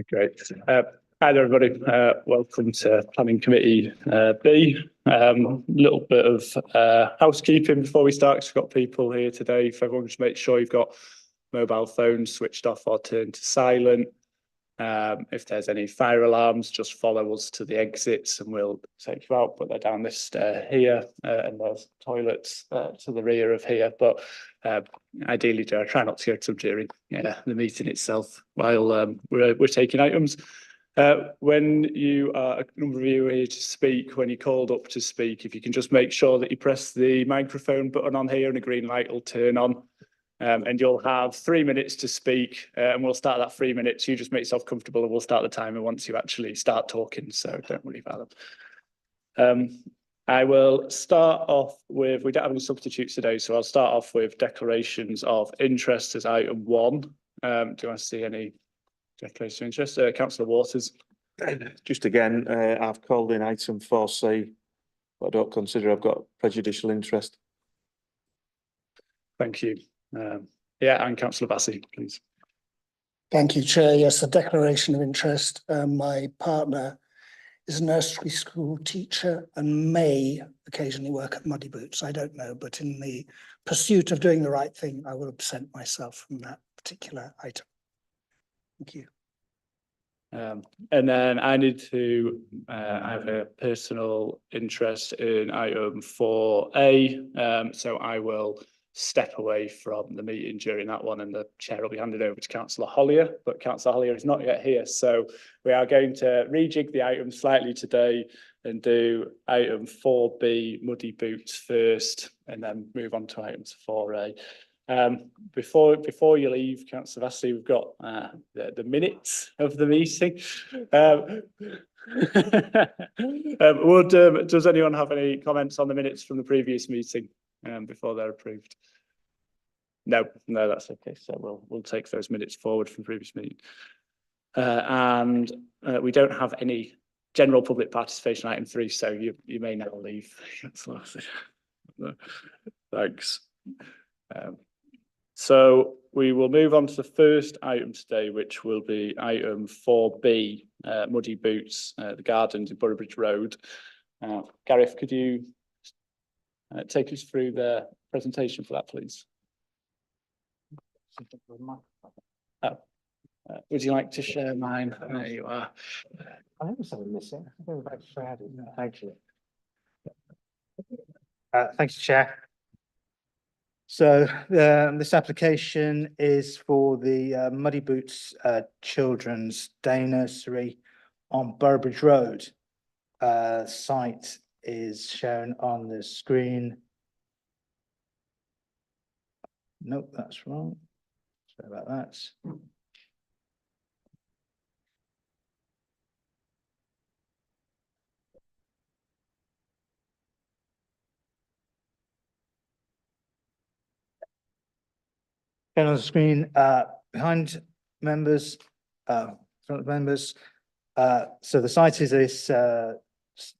Great. Hi there, everybody. Welcome to Planning Committee B. Little bit of housekeeping before we start. We've got people here today. If everyone just make sure you've got mobile phones switched off or turned to silent. If there's any fire alarms, just follow us to the exits and we'll take you out. But they're down this stair here, and there's toilets to the rear of here. But ideally, try not to go to them during the meeting itself while we're taking items. When you are a number of you are here to speak, when you're called up to speak, if you can just make sure that you press the microphone button on here and a green light will turn on. And you'll have 3 minutes to speak, and we'll start that 3 minutes. You just make yourself comfortable and we'll start the timer once you actually start talking, so don't worry about them. I will start off with, we don't have any substitutes today, so I'll start off with declarations of interest as item 1. Do you want to see any declaration of interest? Councillor Waters. Just again, I've called in item 4C, but I don't consider I've got prejudicial interest. Thank you. And Councillor Bassey, please. Thank you, Chair. Yes, a declaration of interest. My partner is a nursery school teacher and may occasionally work at Muddy Boots. I don't know, but in the pursuit of doing the right thing, I will absent myself from that particular item. Thank you. And then I need to I have a personal interest in item 4A, so I will step away from the meeting during that one, and the chair will be handed over to Councillor Hollier, but Councillor Hollier is not yet here, so we are going to rejig the item slightly today and do item 4B Muddy Boots first, and then move on to items 4A. Before you leave, Councillor Bassey, we've got the minutes of the meeting. Does anyone have any comments on the minutes from the previous meeting before they're approved? No, that's okay. So we'll take those minutes forward from the previous meeting. And we don't have any general public participation item 3, so you may now leave. Thanks. So we will move on to the first item today, which will be item 4B, Muddy Boots, the Gardens in Boroughbridge Road. Gareth, could you take us through the presentation for that, please? Would you like to share mine? There you are. I think there's something missing. Thank you. Thank you, Chair. So this application is for the Muddy Boots Children's Day Nursery on Boroughbridge Road. Site is shown on the screen. Nope, that's wrong. Sorry about that. Shown on the screen behind members, front of members. So the site is this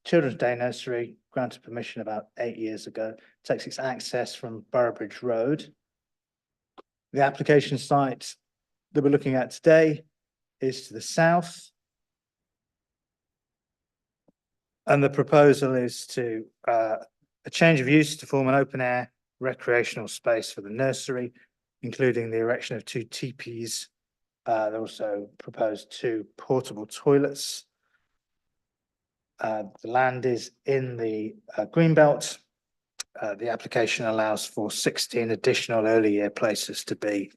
Children's Day Nursery, granted permission about 8 years ago. Takes its access from Boroughbridge Road. The application site that we're looking at today is to the south. And the proposal is to a change of use to form an open air recreational space for the nursery, including the erection of 2 teepees. They also proposed 2 portable toilets. The land is in the Greenbelt. The application allows for 16 additional early year places to be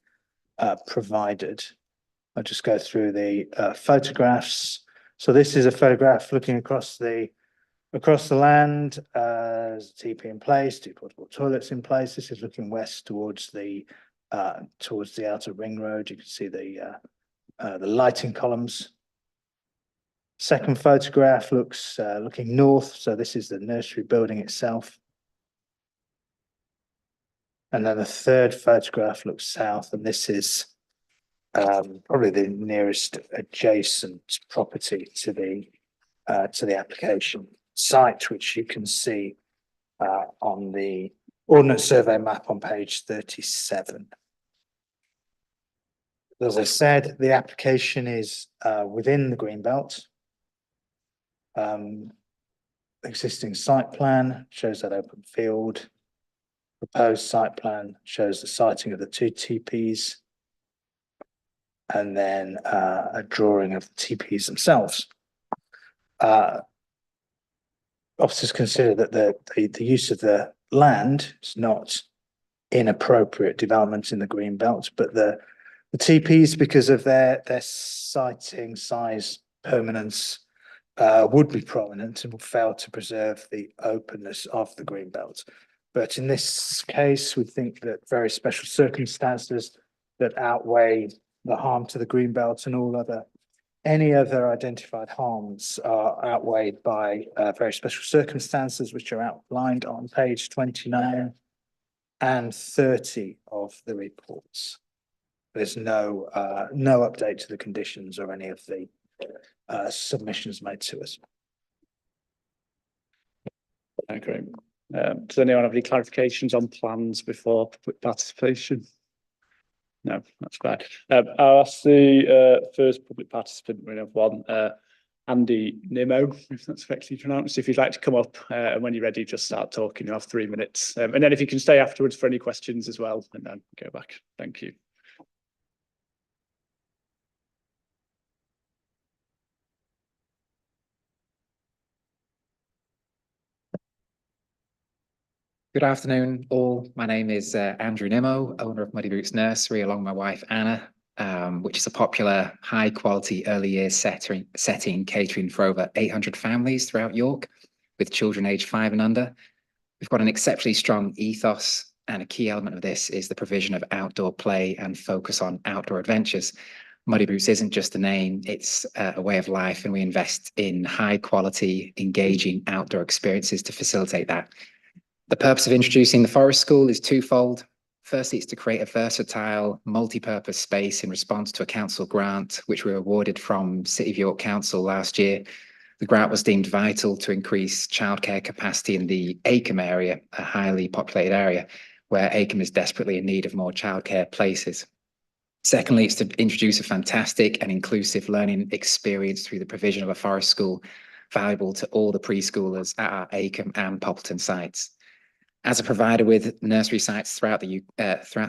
provided. I'll just go through the photographs. So this is a photograph looking across the land. There's a teepee in place, 2 portable toilets in place. This is looking west towards the outer ring road. You can see the lighting columns. Second photograph looks looking north. So this is the nursery building itself. And then the third photograph looks south, and this is probably the nearest adjacent property to the application site, which you can see on the Ordnance Survey map on page 37. As I said, the application is within the green belt. Existing site plan shows that open field. Proposed site plan shows the siting of the two TPs. And then a drawing of the TPs themselves. Officers consider that the use of the land is not inappropriate development in the green belt, but the TPs, because of their siting, size, permanence, would be prominent and would fail to preserve the openness of the green belt. But in this case, we think that very special circumstances that outweigh the harm to the green belt and any other identified harms are outweighed by very special circumstances, which are outlined on page 29 and 30 of the reports. There's no update to the conditions or any of the submissions made to us. Great. Does anyone have any clarifications on plans before public participation? No, that's fine. I'll ask the first public participant. We have one, Andy Nimmo, if that's correctly pronounced. If you'd like to come up and when you're ready, just start talking. You'll have 3 minutes. And then if you can stay afterwards for any questions as well, and then go back. Thank you. Good afternoon, all. My name is Andrew Nimmo, owner of Muddy Boots Nursery, along with my wife Anna, which is a popular, high-quality early years setting catering for over 800 families throughout York, with children aged 5 and under. We've got an exceptionally strong ethos, and a key element of this is the provision of outdoor play and focus on outdoor adventures. Muddy Boots isn't just a name, it's a way of life, and we invest in high-quality, engaging outdoor experiences to facilitate that. The purpose of introducing the Forest School is twofold. Firstly, it's to create a versatile, multi-purpose space in response to a council grant, which we were awarded from City of York Council last year. The grant was deemed vital to increase childcare capacity in the Acomb area, a highly populated area, where Acomb is desperately in need of more childcare places. Secondly, it's to introduce a fantastic and inclusive learning experience through the provision of a Forest School, valuable to all the preschoolers at our Acomb and Poppleton sites. As a provider with nursery sites throughout the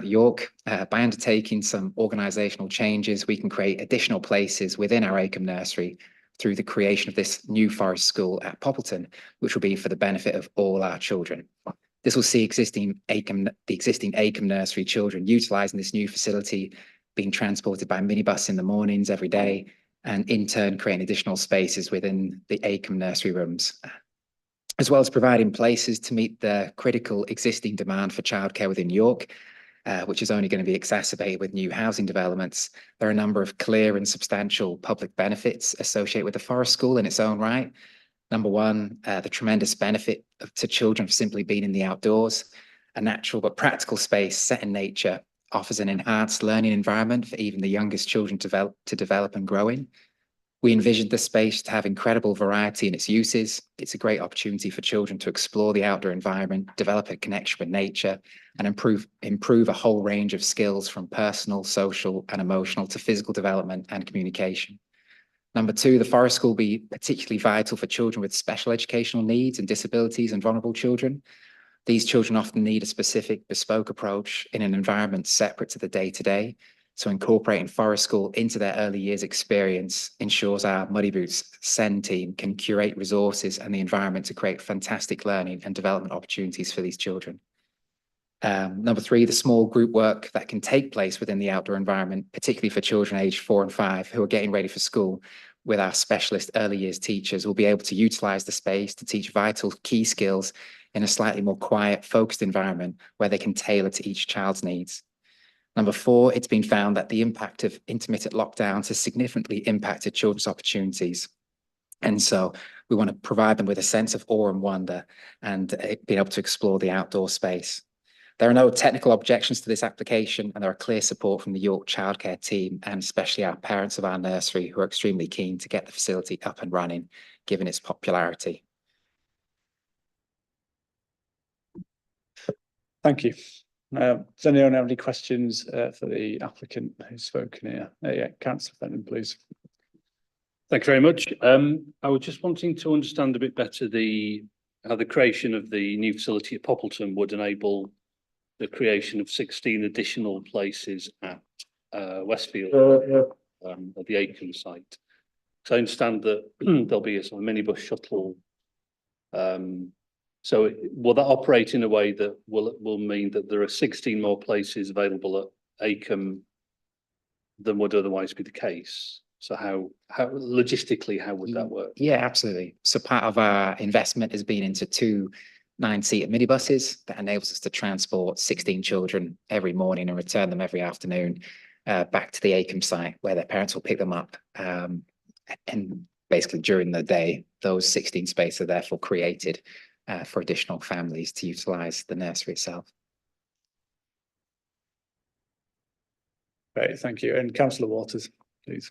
York, by undertaking some organisational changes, we can create additional places within our Acomb nursery through the creation of this new Forest School at Poppleton, which will be for the benefit of all our children. This will see the existing Acomb nursery children utilising this new facility, being transported by minibus in the mornings every day, and in turn creating additional spaces within the Acomb nursery rooms, as well as providing places to meet the critical existing demand for childcare within York, which is only going to be exacerbated with new housing developments. There are a number of clear and substantial public benefits associated with the Forest School in its own right. Number one, the tremendous benefit to children for simply being in the outdoors. A natural but practical space set in nature offers an enhanced learning environment for even the youngest children to develop and grow in. We envisioned the space to have incredible variety in its uses. It's a great opportunity for children to explore the outdoor environment, develop a connection with nature, and improve a whole range of skills from personal, social, and emotional to physical development and communication. Number two, the Forest School will be particularly vital for children with special educational needs and disabilities and vulnerable children. These children often need a specific bespoke approach in an environment separate to the day-to-day. So incorporating Forest School into their early years experience ensures our Muddy Boots SEND team can curate resources and the environment to create fantastic learning and development opportunities for these children. Number three, the small group work that can take place within the outdoor environment, particularly for children aged 4 and 5 who are getting ready for school, with our specialist early years teachers will be able to utilise the space to teach vital key skills in a slightly more quiet, focused environment where they can tailor to each child's needs. Number four, it's been found that the impact of intermittent lockdowns has significantly impacted children's opportunities. And so we want to provide them with a sense of awe and wonder and be able to explore the outdoor space. There are no technical objections to this application, and there are clear support from the York childcare team and especially our parents of our nursery who are extremely keen to get the facility up and running, given its popularity. Thank you. Does anyone have any questions for the applicant who's spoken here? Yeah, Councillor Fenton, please. Thank you very much. I was just wanting to understand a bit better how the creation of the new facility at Poppleton would enable the creation of 16 additional places at Westfield, at the Aitken site. So I understand that there'll be a sort of minibus shuttle. So will that operate in a way that will mean that there are 16 more places available at Aitken than would otherwise be the case? So how logistically, how would that work? Yeah, absolutely. So part of our investment has been into 2 9-seater minibuses that enables us to transport 16 children every morning and return them every afternoon back to the Aitken site, where their parents will pick them up. And basically during the day, those 16 spaces are therefore created for additional families to utilise the nursery itself. Great, thank you. And Councillor Waters, please.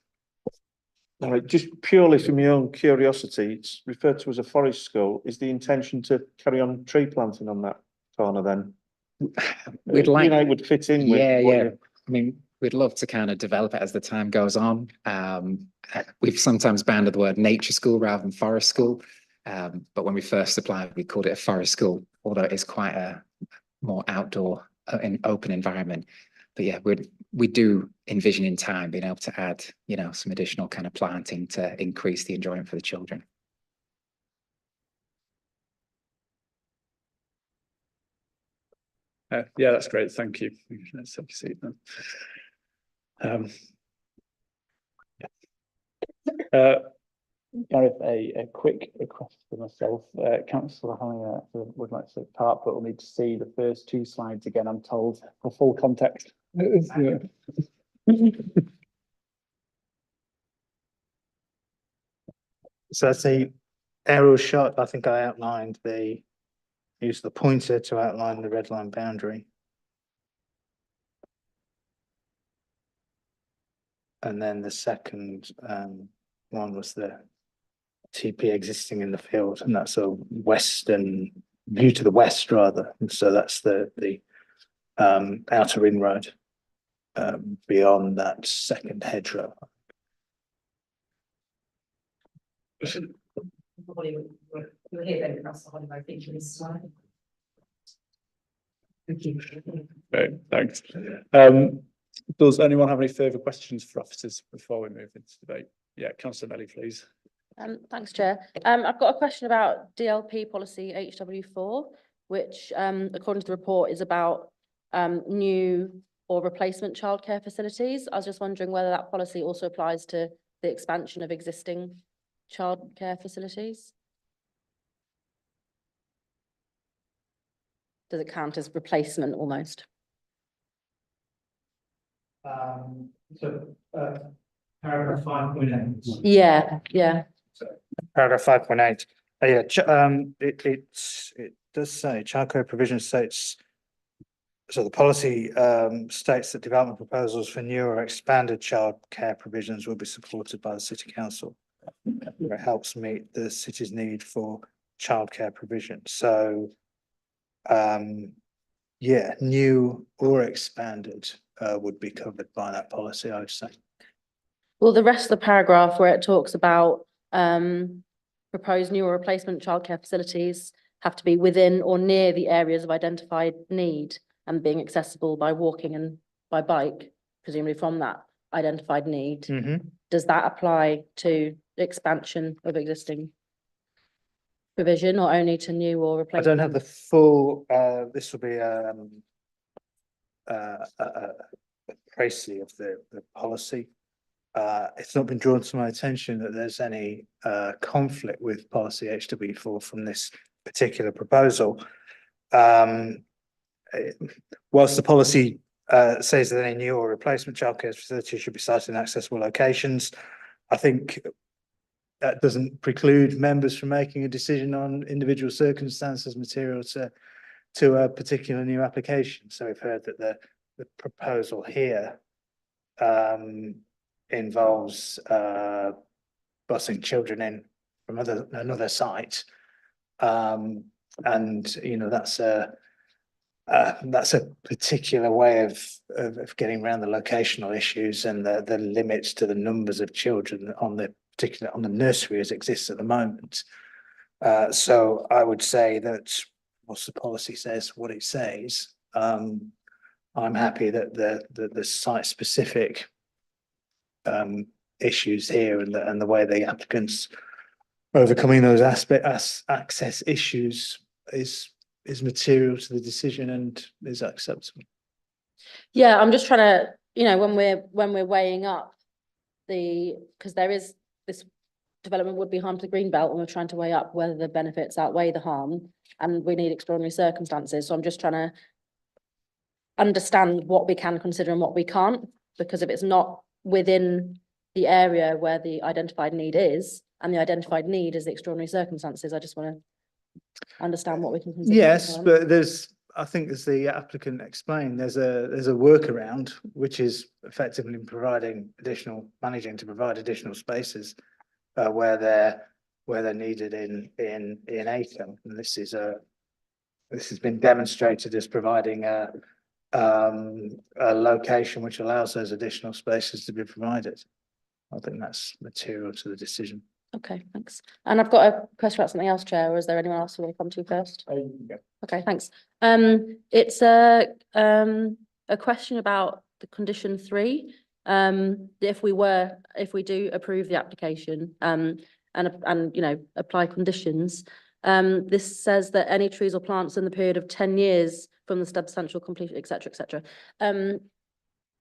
Just purely from your own curiosity, it's referred to as a forest school. Is the intention to carry on tree planting on that corner then? We'd like, you know, it would fit in with. yeah. I mean, we'd love to kind of develop it as the time goes on. We've sometimes banded the word nature school rather than forest school. But when we first applied, we called it a forest school, although it's quite a more outdoor and open environment. But yeah, we do envision in time being able to add, you know, some additional kind of planting to increase the enjoyment for the children. Yeah, that's great. Thank you. Let's take a seat then. Gareth, a quick request for myself. Councillor Hallinger would like to take part, but we'll need to see the first 2 slides again, I'm told, for full context. So that's the aerial shot. I think I outlined use the pointer to outline the red line boundary. And then the second one was the TP existing in the field, and that's a western view to the west rather. And so that's the outer inroad beyond that second hedgerow. Great, thanks. Does anyone have any further questions for officers before we move into debate? Yeah, Councillor Melly, please. Thanks, Chair. I've got a question about DLP policy HW4, which, according to the report, is about new or replacement childcare facilities. I was just wondering whether that policy also applies to the expansion of existing childcare facilities. Does it count as replacement almost? Paragraph 5.8. Yeah. Paragraph 5.8. It does say childcare provision states. So the policy states that development proposals for new or expanded childcare provisions will be supported by the City Council. It helps meet the city's need for childcare provision. So, yeah, new or expanded would be covered by that policy, I would say. Well, the rest of the paragraph where it talks about proposed new or replacement childcare facilities have to be within or near the areas of identified need and being accessible by walking and by bike, presumably from that identified need. Mm-hmm. Does that apply to expansion of existing provision or only to new or I replacement? don't have the full, this will be a précis of the policy. It's not been drawn to my attention that there's any conflict with policy HW4 from this particular proposal. Whilst the policy says that any new or replacement childcare facility should be sited in accessible locations, I think that doesn't preclude members from making a decision on individual circumstances material to a particular new application. So we've heard that the proposal here involves busing children in from another site, and you know that's a that's a particular way of getting around the locational issues and the limits to the numbers of children on the nursery as it exists at the moment. So I would say that once the policy says what it says, I'm happy that the site specific issues here and the way the applicants overcoming those access issues is material to the decision and is acceptable. Yeah, I'm just trying to, when we're weighing up because there is this development would be harm to the green belt, and we're trying to weigh up whether the benefits outweigh the harm, and we need extraordinary circumstances. So I'm just trying to understand what we can consider and what we can't, because if it's not within the area where the identified need is, and the identified need is the extraordinary circumstances, I just want to understand what we can consider. Yes, but I think as the applicant explained, there's a workaround, which is effectively managing to provide additional spaces where they're needed in ACAM. And this has been demonstrated as providing a location which allows those additional spaces to be provided. I think that's material to the decision. Okay, thanks. And I've got a question about something else, Chair, or is there anyone else who will come to first? Okay, thanks. It's a question about the condition 3. If we do approve the application, and apply conditions, this says that any trees or plants in the period of 10 years from the substantial completion, etc.,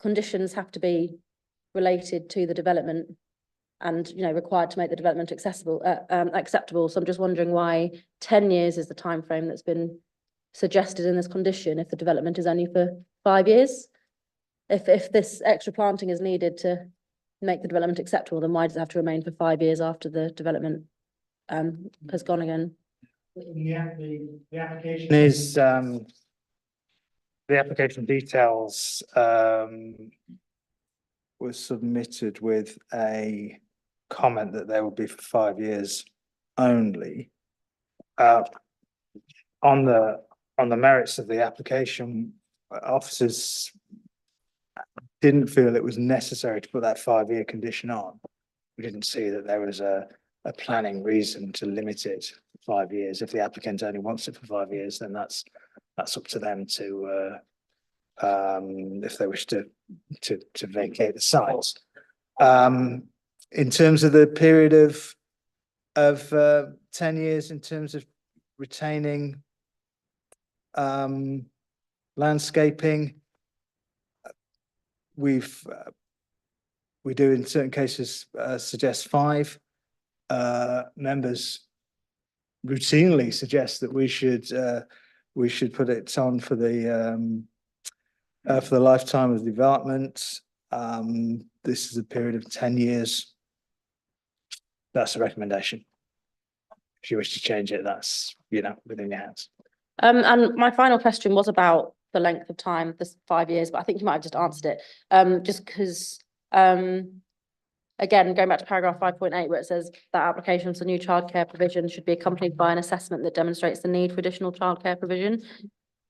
conditions have to be related to the development and, required to make the development acceptable. So I'm just wondering why 10 years is the time frame that's been suggested in this condition if the development is only for 5 years. If this extra planting is needed to make the development acceptable, then why does it have to remain for 5 years after the development has gone again? The application is the application details was submitted with a comment that they would be for 5 years only. On the merits of the application, officers didn't feel it was necessary to put that 5-year condition on. We didn't see that there was a planning reason to limit it for 5 years. If the applicant only wants it for 5 years, then that's up to them to if they wish to vacate the site. In terms of the period of 10 years, in terms of retaining landscaping, we do in certain cases suggest 5. Members routinely suggest that we should put it on for the lifetime of the development. This is a period of 10 years. That's a recommendation. If you wish to change it, that's within your hands. And my final question was about the length of time, this 5 years, but I think you might have just answered it. Just because, again, going back to paragraph 5.8, where it says that applications for new childcare provision should be accompanied by an assessment that demonstrates the need for additional childcare provision.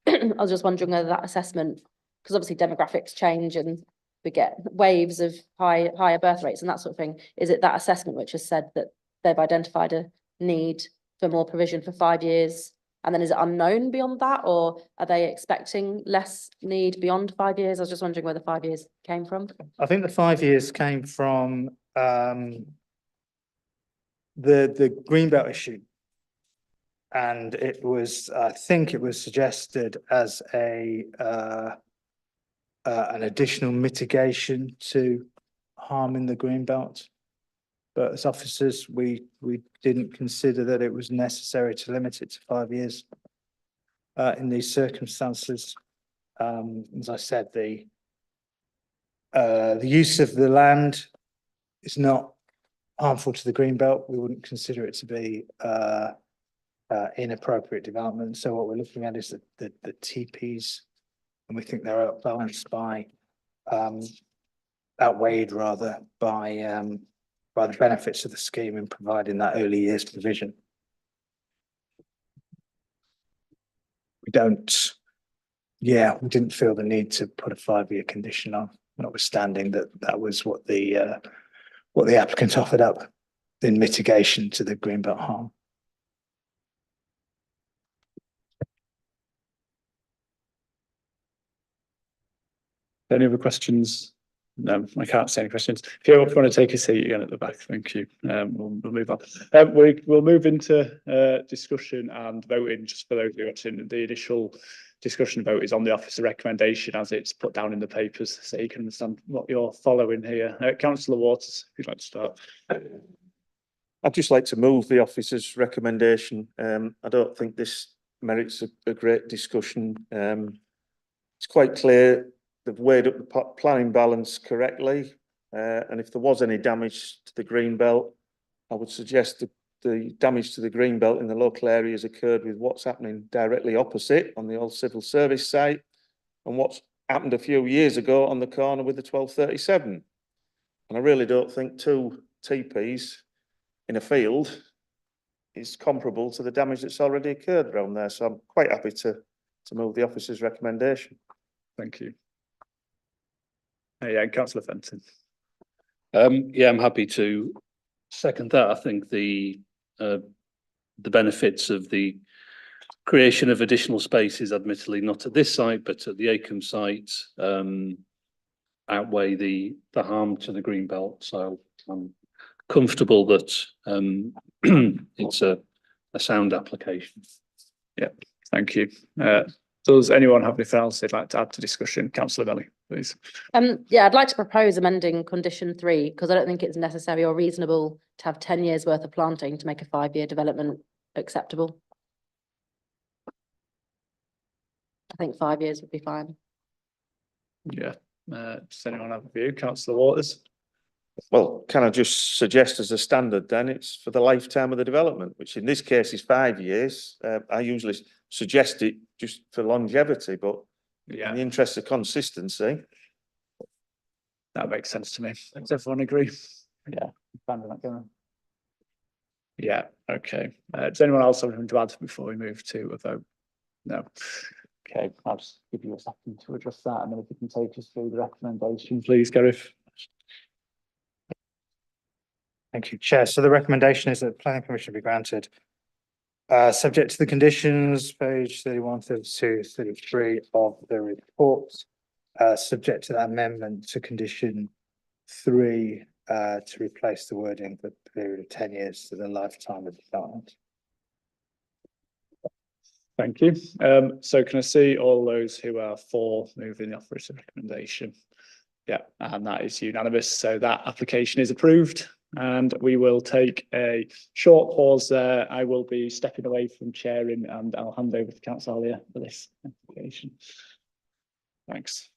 I was just wondering whether that assessment, because obviously demographics change and we get waves of higher birth rates and that sort of thing. Is it that assessment which has said that they've identified a need for more provision for 5 years? And then is it unknown beyond that, or are they expecting less need beyond 5 years? I was just wondering where the 5 years came from. I think the 5 years came from the Greenbelt issue. And it was, I think it was suggested as an additional mitigation to harm in the Greenbelt. But as officers, we didn't consider that it was necessary to limit it to 5 years in these circumstances. As I said, the use of the land is not harmful to the Greenbelt. We wouldn't consider it to be inappropriate development. So what we're looking at is the TPs, and we think they're outbalanced by outweighed rather by the benefits of the scheme in providing that early years provision. We don't Yeah, we didn't feel the need to put a 5-year condition on, notwithstanding that that was what the applicant offered up in mitigation to the greenbelt harm. Any other questions? No, I can't see any questions. If you want to take a seat again at the back, thank you. We'll move on. We'll move into discussion and voting. Just for those who are watching, the initial discussion vote is on the officer recommendation as it's put down in the papers, so you can understand what you're following here. Councillor Waters, if you'd like to start. I'd just like to move the officer's recommendation. I don't think this merits a great discussion. It's quite clear they've weighed up the planning balance correctly. And if there was any damage to the green belt, I would suggest that the damage to the green belt in the local areas occurred with what's happening directly opposite on the old civil service site and what's happened a few years ago on the corner with the 1237. And I really don't think 2 TPs in a field is comparable to the damage that's already occurred around there. So I'm quite happy to move the officer's recommendation. Thank you. Yeah, Councillor Fenton. Yeah, I'm happy to second that. I think the benefits of the creation of additional spaces, admittedly not at this site, but at the Acomb site, outweigh the harm to the green belt. So I'm comfortable that it's a sound application. Yeah, thank you. Does anyone have anything else they'd like to add to discussion? Councillor Belly, please. Yeah, I'd like to propose amending condition 3 because I don't think it's necessary or reasonable to have 10 years worth of planting to make a 5-year development acceptable. I think 5 years would be fine. Yeah. Does anyone have a view? Councillor Waters. Well, can I just suggest as a standard then it's for the lifetime of the development, which in this case is 5 years. I usually suggest it just for longevity, but in the interest of consistency. That makes sense to me. Does everyone agree? Yeah. Yeah, okay. Does anyone else have anything to add before we move to a vote? No. Okay, I'll just give you a second to address that, and then if you can take us through the recommendation, please, Gareth. Thank you, Chair. So the recommendation is that planning permission be granted, subject to the conditions, page 31, 32, 33 of the report, subject to that amendment to condition 3 to replace the wording for the period of 10 years to the lifetime of the development. Thank you. So can I see all those who are for moving the officer's recommendation? Yeah, and that is unanimous. So that application is approved. And we will take a short pause there. I will be stepping away from chairing and I'll hand over to Councillor Ollier for this application. Thanks.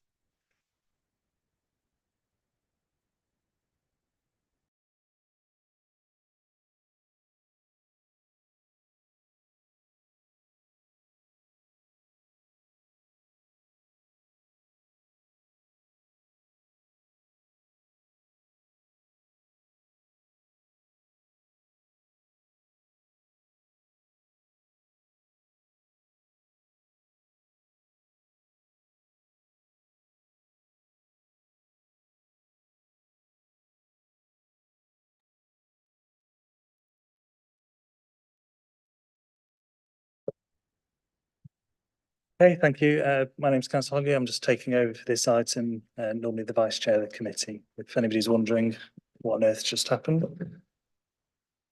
Okay, thank you. My name's Councillor Hoggy. I'm just taking over for this item, normally the Vice Chair of the committee, if anybody's wondering what on earth just happened.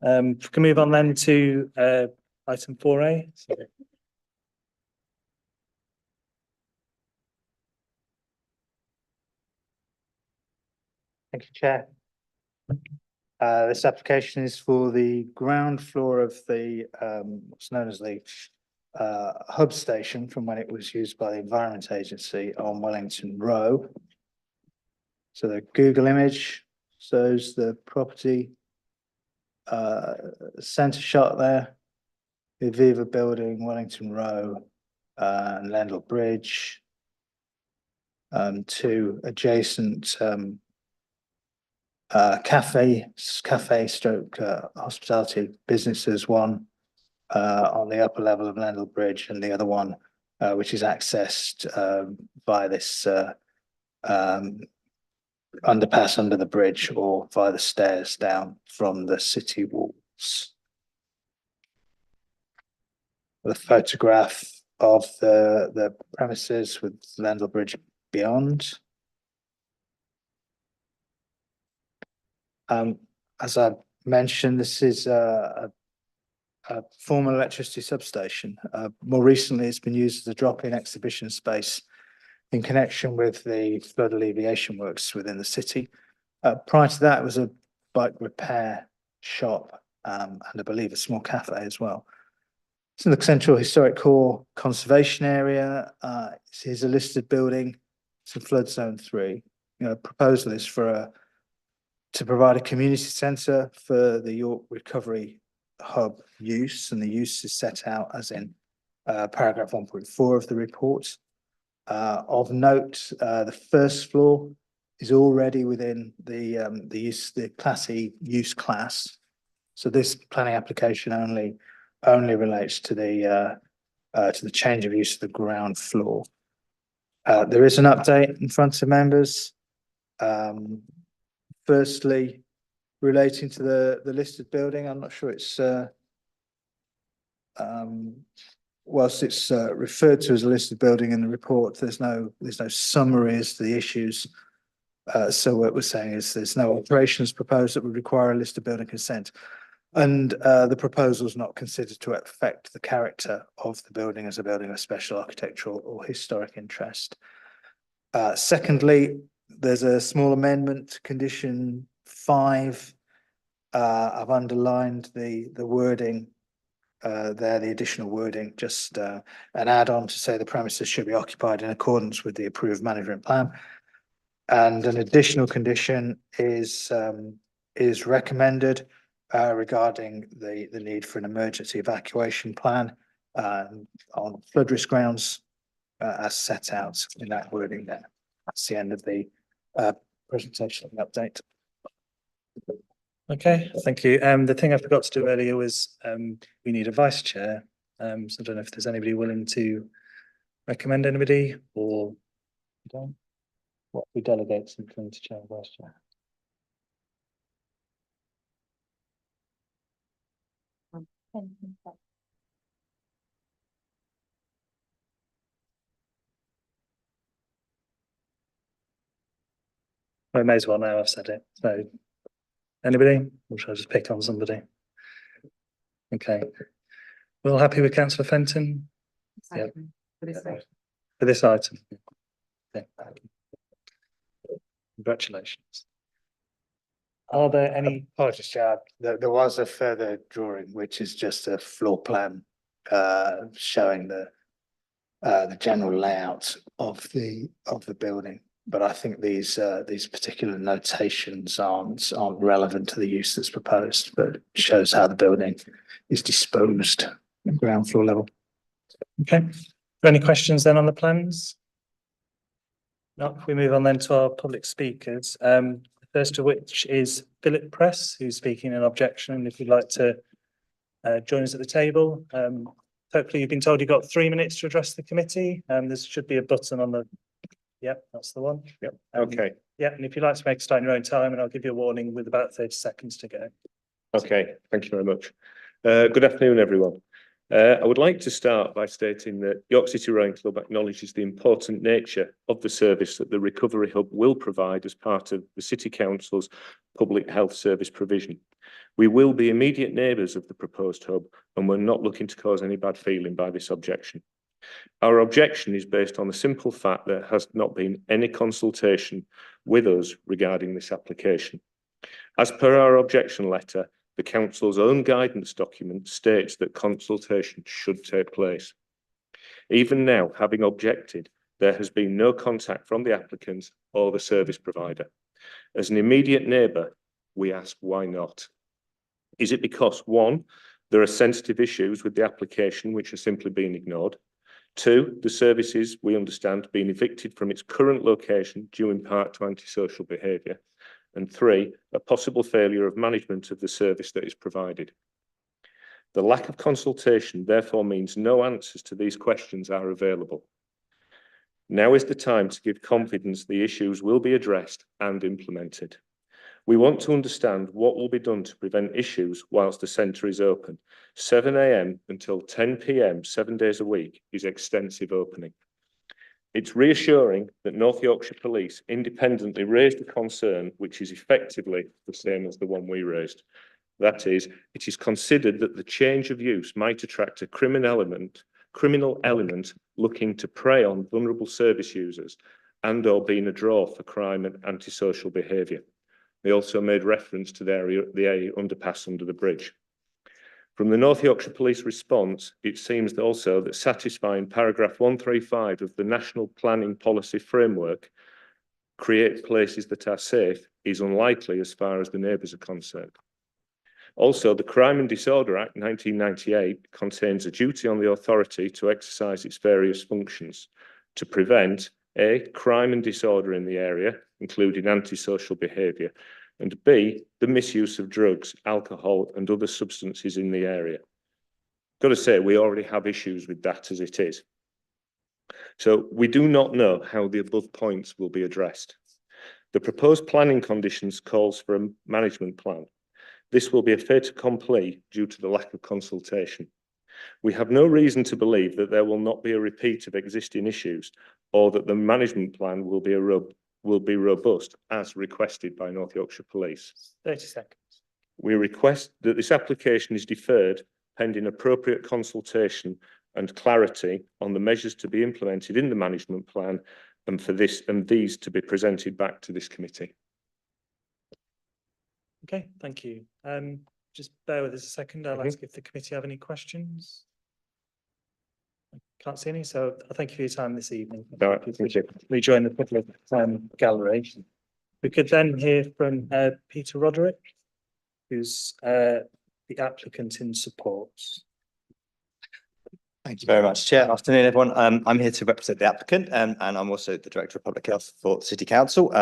We can move on then to item 4A. Thank you, Chair. This application is for the ground floor of the what's known as the hub station from when it was used by the Environment Agency on Wellington Row. So the Google image shows the property centre shot there, the Aviva building, Wellington Row, and Lendl Bridge, 2 adjacent cafe stroke hospitality businesses, one on the upper level of Lendl Bridge and the other one which is accessed via this underpass under the bridge or via the stairs down from the city walls. The photograph of the premises with Landell Bridge beyond. As I mentioned, this is a former electricity substation. More recently, it's been used as a drop-in exhibition space in connection with the flood alleviation works within the city. Prior to that, it was a bike repair shop and I believe a small cafe as well. It's in the Central Historic Core Conservation Area. It is a listed building. It's in Flood Zone 3. Proposal is to provide a community centre for the York Recovery Hub use, and the use is set out as in paragraph 1.4 of the report. Of note, the first floor is already within the Class E use class. So this planning application only relates to the change of use of the ground floor. There is an update in front of members. Firstly, relating to the listed building, I'm not sure it's whilst it's referred to as a listed building in the report, there's no summary as to the issues. So what we're saying is there's no alterations proposed that would require a listed building consent. And the proposal is not considered to affect the character of the building as a building of special architectural or historic interest. Secondly, there's a small amendment to condition 5. I've underlined the wording there, the additional wording, just an add-on to say the premises should be occupied in accordance with the approved management plan. And an additional condition is recommended regarding the need for an emergency evacuation plan on flood risk grounds as set out in that wording there. That's the end of the presentation and update. Okay, thank you. The thing I forgot to do earlier was we need a vice chair. So I don't know if there's anybody willing to recommend anybody or what we delegate something to chair and vice chair. I may as well now I've said it. So anybody? Or should I just pick on somebody? Okay. We're all happy with Councillor Fenton? Yeah. For this item. Yeah. Congratulations. Are there any? Apologies, Chad. There was a further drawing, which is just a floor plan showing the general layout of the building. But I think these particular notations aren't relevant to the use that's proposed, but shows how the building is disposed at ground floor level. Okay. Any questions then on the plans? No, if we move on then to our public speakers. The first of which is Philip Press, who's speaking in objection. And if you'd like to join us at the table, hopefully you've been told you've got 3 minutes to address the committee. There should be a button on the. Yep, that's the one. Yep. Okay. Yeah, and if you'd like to make a start in your own time, and I'll give you a warning with about 30 seconds to go. Okay, thank you very much. Good afternoon, everyone. I would like to start by stating that York City Rowing Club acknowledges the important nature of the service that the Recovery Hub will provide as part of the City Council's public health service provision. We will be immediate neighbours of the proposed hub, and we're not looking to cause any bad feeling by this objection. Our objection is based on the simple fact there has not been any consultation with us regarding this application. As per our objection letter, the Council's own guidance document states that consultation should take place. Even now, having objected, there has been no contact from the applicant or the service provider. As an immediate neighbour, we ask why not? Is it because, 1, there are sensitive issues with the application which are simply being ignored? 2, the service is, we understand, being evicted from its current location due in part to antisocial behaviour. And 3, a possible failure of management of the service that is provided. The lack of consultation therefore means no answers to these questions are available. Now is the time to give confidence the issues will be addressed and implemented. We want to understand what will be done to prevent issues whilst the centre is open. 7 AM until 10 PM, 7 days a week is extensive opening. It's reassuring that North Yorkshire Police independently raised a concern which is effectively the same as the one we raised. That is, it is considered that the change of use might attract a criminal element looking to prey on vulnerable service users and or being a draw for crime and antisocial behaviour. They also made reference to the underpass under the bridge. From the North Yorkshire Police response, it seems also that satisfying paragraph 135 of the National Planning Policy Framework, create places that are safe, is unlikely as far as the neighbours are concerned. Also, the Crime and Disorder Act 1998 contains a duty on the authority to exercise its various functions to prevent A, crime and disorder in the area, including antisocial behaviour, and B, the misuse of drugs, alcohol and other substances in the area. Got to say, we already have issues with that as it is. So we do not know how the above points will be addressed. The proposed planning conditions calls for a management plan. This will be a fait accompli due to the lack of consultation. We have no reason to believe that there will not be a repeat of existing issues or that the management plan will be robust as requested by North Yorkshire Police. 30 seconds. We request that this application is deferred pending appropriate consultation and clarity on the measures to be implemented in the management plan and for this and these to be presented back to this committee. Okay, thank you. Just bear with us a second. I'll ask if the committee have any questions. I can't see any, so thank you for your time this evening. No, thank you. Rejoin the public gallery. We could then hear from Peter Roderick, who's the applicant in support. Thank you very much, Chair. Afternoon, everyone. I'm here to represent the applicant and I'm also the Director of Public Health for City Council.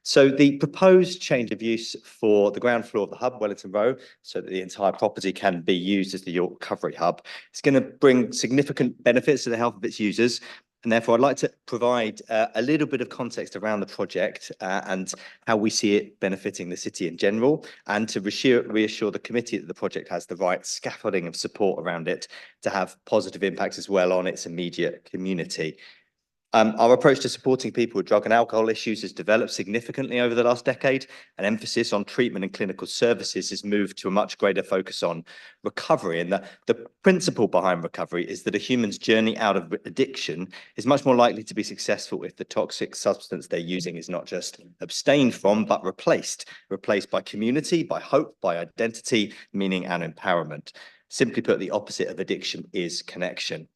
So the proposed change of use for the ground floor of the hub, Wellington Row, so that the entire property can be used as the York Recovery Hub, it's going to bring significant benefits to the health of its users. And therefore, I'd like to provide a little bit of context around the project and how we see it benefiting the city in general, and to reassure the committee that the project has the right scaffolding of support around it to have positive impacts as well on its immediate community. Our approach to supporting people with drug and alcohol issues has developed significantly over the last decade. An emphasis on treatment and clinical services has moved to a much greater focus on recovery. And the principle behind recovery is that a human's journey out of addiction is much more likely to be successful if the toxic substance they're using is not just abstained from, but replaced by community, by hope, by identity, meaning and empowerment. Simply put, the opposite of addiction is connection.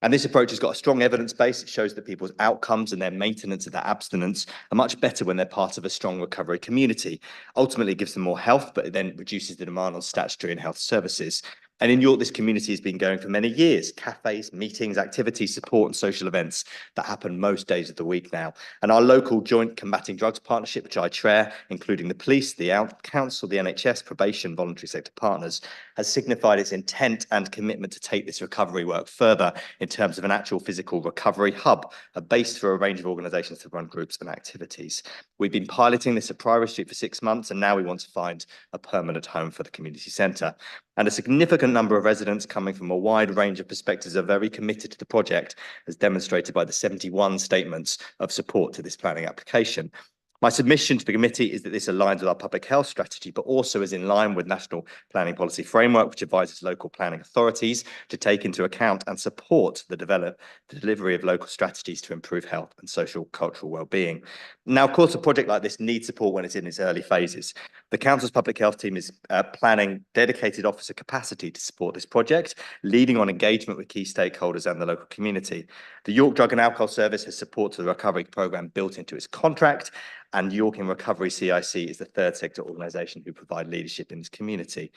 And this approach has got a strong evidence base. It shows that people's outcomes and their maintenance of their abstinence are much better when they're part of a strong recovery community. Ultimately, it gives them more health, but it then reduces the demand on statutory and health services. And in York, this community has been going for many years. Cafes, meetings, activities, support and social events that happen most days of the week now. And our local joint combating drugs partnership, which I chair, including the police, the council, the NHS, probation, voluntary sector partners, has signified its intent and commitment to take this recovery work further in terms of an actual physical recovery hub, a base for a range of organisations to run groups and activities. We've been piloting this at Priory Street for 6 months, and now we want to find a permanent home for the community centre. And a significant number of residents coming from a wide range of perspectives are very committed to the project, as demonstrated by the 71 statements of support to this planning application. My submission to the committee is that this aligns with our public health strategy, but also is in line with National Planning Policy Framework, which advises local planning authorities to take into account and support the delivery of local strategies to improve health and social cultural well-being. Now, of course, a project like this needs support when it's in its early phases. The council's public health team is planning dedicated officer capacity to support this project, leading on engagement with key stakeholders and the local community. The York Drug and Alcohol Service has support to the recovery programme built into its contract, and York in Recovery CIC is the third sector organisation who provide leadership in this community.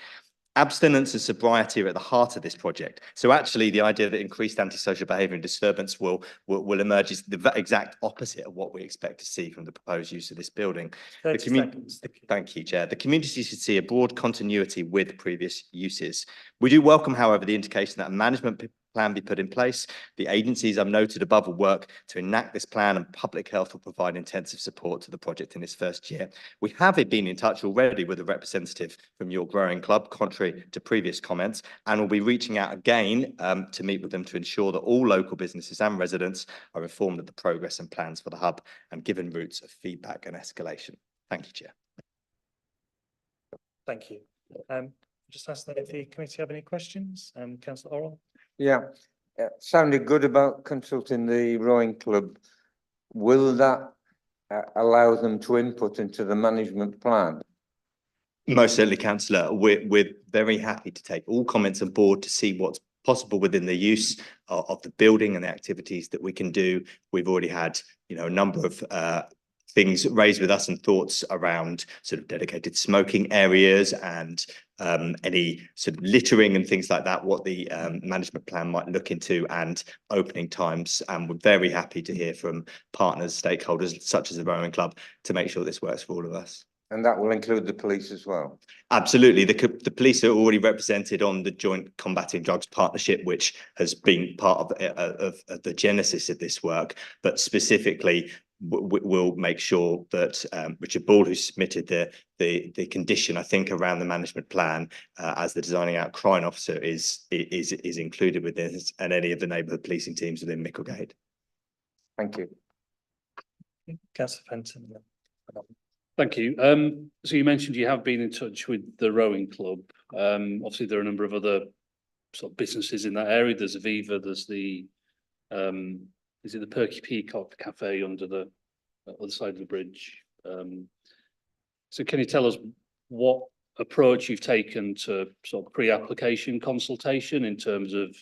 Abstinence and sobriety are at the heart of this project. So actually the idea that increased antisocial behaviour and disturbance will emerge is the exact opposite of what we expect to see from the proposed use of this building. 30 seconds. Thank you, Chair. The community should see a broad continuity with previous uses. We do welcome, however, the indication that a management plan be put in place. The agencies I've noted above will work to enact this plan, and public health will provide intensive support to the project in its first year. We have been in touch already with a representative from your growing club, contrary to previous comments, and will be reaching out again to meet with them to ensure that all local businesses and residents are informed of the progress and plans for the hub and given routes of feedback and escalation. Thank you, Chair. Thank you. Just ask that if the committee have any questions. Councillor Orrell. Yeah, sounded good about consulting the rowing club. Will that allow them to input into the management plan? Most certainly, Councillor. We're very happy to take all comments on board to see what's possible within the use of the building and the activities that we can do. We've already had, a number of things raised with us and thoughts around sort of dedicated smoking areas and any sort of littering and things like that, what the management plan might look into, and opening times. And we're very happy to hear from partners, stakeholders such as the rowing club to make sure this works for all of us. And that will include the police as well? Absolutely. The police are already represented on the Joint Combating Drugs Partnership, which has been part of the genesis of this work, but specifically we'll make sure that Richard Ball, who submitted the condition, I think, around the management plan as the designing out crime officer is included with this, and any of the neighbourhood policing teams within Micklegate. Thank you. Councillor Fenton. Thank you. So you mentioned you have been in touch with the rowing club. Obviously, there are a number of other sort of businesses in that area. There's Aviva. There's the is it the Perky Peacock Cafe under the other side of the bridge? So can you tell us what approach you've taken to sort of pre-application consultation in terms of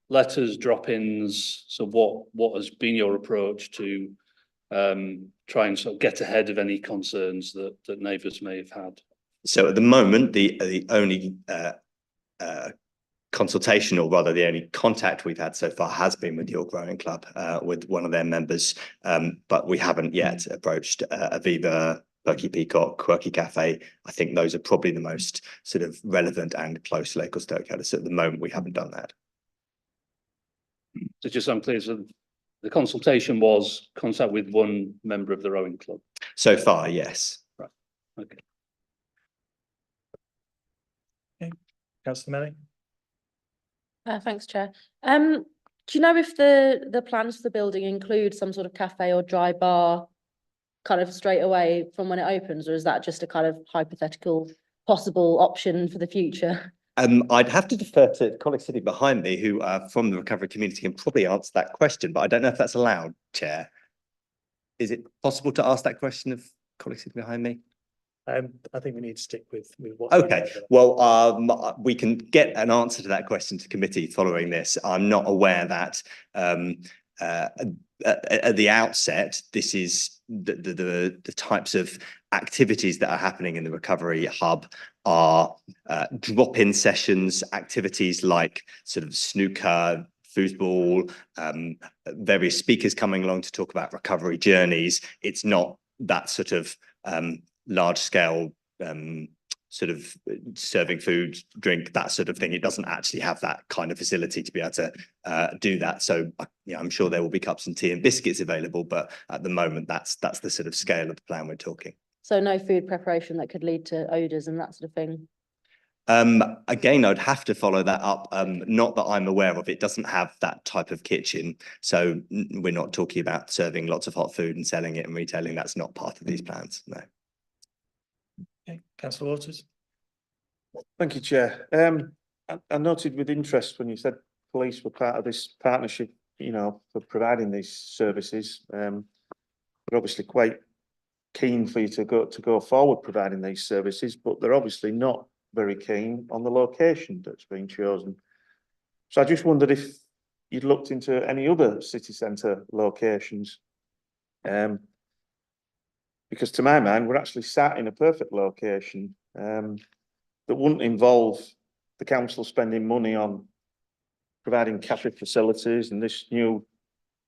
letters, drop-ins? So what has been your approach to try and sort of get ahead of any concerns that neighbours may have had? So at the moment, the only consultation, or rather the only contact we've had so far, has been with your growing club, with one of their members, but we haven't yet approached Aviva, Perky Peacock, Quirky Cafe. I think those are probably the most sort of relevant and close local stakeholders. So at the moment, we haven't done that. So just so I'm clear, so the consultation was contact with one member of the rowing club? So far, yes. Right. Okay. Okay. Councillor Melly. Thanks, Chair. Do you know if the plans for the building include some sort of cafe or dry bar kind of straight away from when it opens, or is that just a kind of hypothetical possible option for the future? I'd have to defer to colleagues sitting behind me who are from the recovery community and probably answer that question, but I don't know if that's allowed, Chair. Is it possible to ask that question of colleagues sitting behind me? I think we need to stick with what. Okay, well, we can get an answer to that question to committee following this. I'm not aware that at the outset, this is the types of activities that are happening in the recovery hub are drop-in sessions, activities like sort of snooker, foosball, various speakers coming along to talk about recovery journeys. It's not that sort of large scale sort of serving food, drink, that sort of thing. It doesn't actually have that kind of facility to be able to do that. So yeah, I'm sure there will be cups and tea and biscuits available, but at the moment that's the sort of scale of the plan we're talking. So no food preparation that could lead to odours and that sort of thing? Again, I'd have to follow that up. Not that I'm aware of. It doesn't have that type of kitchen. So we're not talking about serving lots of hot food and selling it and retailing. That's not part of these plans, no. Okay, Councillor Waters. Thank you, Chair. I noted with interest when you said police were part of this partnership, for providing these services. We're obviously quite keen for you to go forward providing these services, but they're obviously not very keen on the location that's been chosen. So I just wondered if you'd looked into any other city centre locations. Because to my mind, we're actually sat in a perfect location. that wouldn't involve the council spending money on providing cafe facilities and this new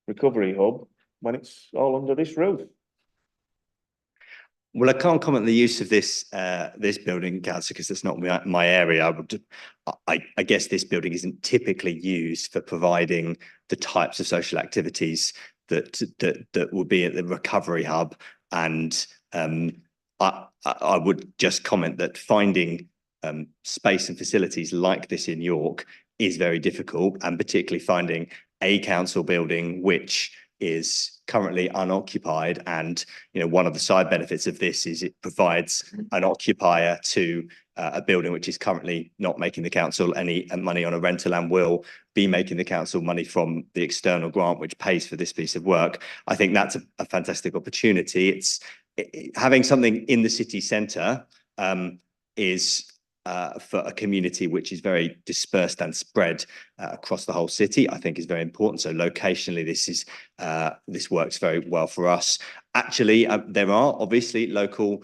recovery hub when it's all under this roof? Well, I can't comment on the use of this this building, councillor, because it's not my area. I guess this building isn't typically used for providing the types of social activities that will be at the recovery hub. And I would just comment that finding space and facilities like this in York is very difficult, and particularly finding a council building which is currently unoccupied. And one of the side benefits of this is it provides an occupier to a building which is currently not making the council any money on a rental and will be making the council money from the external grant which pays for this piece of work. I think that's a fantastic opportunity. Having something in the city centre is for a community which is very dispersed and spread across the whole city, I think is very important. So locationally, this works very well for us. Actually, there are obviously local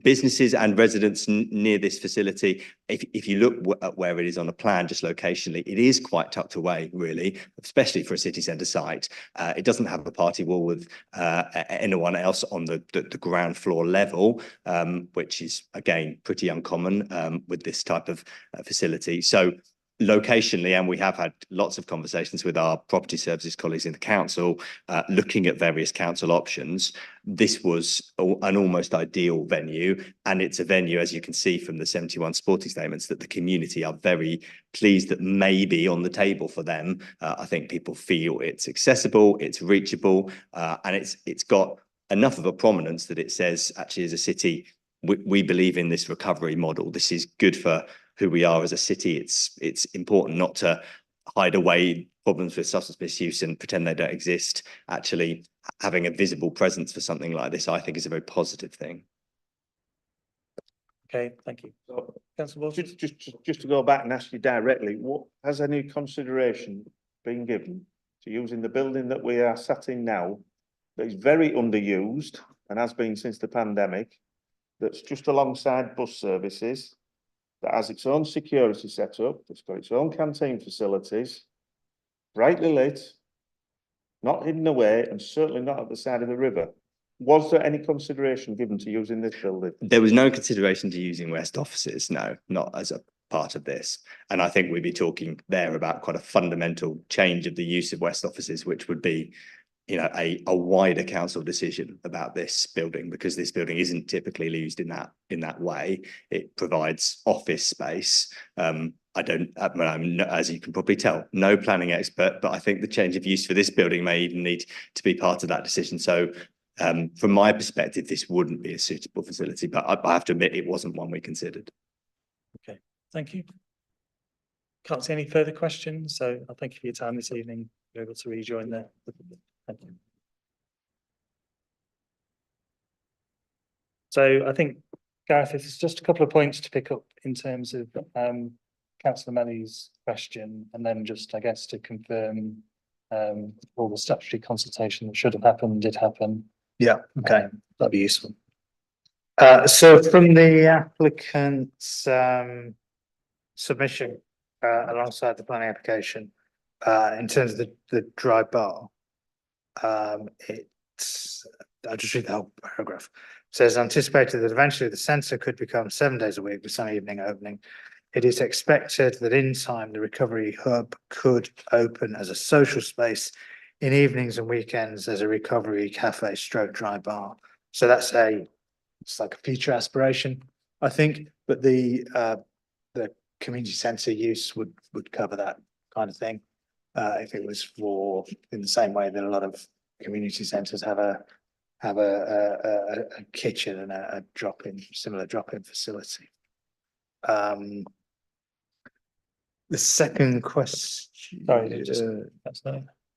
businesses and residents near this facility. If you look at where it is on a plan, just locationally, it is quite tucked away, really, especially for a city centre site. It doesn't have a party wall with anyone else on the ground floor level, which is, again, pretty uncommon with this type of facility. So locationally, and we have had lots of conversations with our property services colleagues in the council, looking at various council options. This was an almost ideal venue, and it's a venue, as you can see from the 71 supporting statements, that the community are very pleased that may be on the table for them. I think people feel it's accessible, it's reachable, and it's got enough of a prominence that it says, actually, as a city, we believe in this recovery model. This is good for who we are as a city. It's important not to hide away problems with substance misuse and pretend they don't exist. Actually, having a visible presence for something like this, I think, is a very positive thing. Okay, thank you. So, Councillor Walsh? just to go back and ask you directly, what has any consideration been given to using the building that we are sat in now, that is very underused and has been since the pandemic, that's just alongside bus services, that has its own security setup, that's got its own canteen facilities, brightly lit, not hidden away, and certainly not at the side of the river? Was there any consideration given to using this building? There was no consideration to using West offices, no, not as a part of this. And I think we'd be talking there about quite a fundamental change of the use of West offices, which would be a wider council decision about this building, because this building isn't typically used in that way. It provides office space. I'm, as you can probably tell, no planning expert, but I think the change of use for this building may even need to be part of that decision. So from my perspective, this wouldn't be a suitable facility, but I have to admit it wasn't one we considered. Okay, thank you. Can't see any further questions, so I'll thank you for your time this evening. You're able to rejoin there. Thank you. So I think, Gareth, it's just a couple of points to pick up in terms of Councillor Melly's question, and then just, I guess, to confirm all the statutory consultation that should have happened, did happen. Yeah, okay. That'd be useful. So from the applicant's submission alongside the planning application, in terms of the dry bar, I'll just read the whole paragraph. It says, anticipated that eventually the centre could become 7 days a week with some evening opening. It is expected that in time the recovery hub could open as a social space in evenings and weekends as a recovery cafe stroke dry bar. So it's like a future aspiration, I think, but the community centre use would cover that kind of thing. If it was for, in the same way that a lot of community centres have a kitchen and a similar drop-in facility. The second question. Sorry,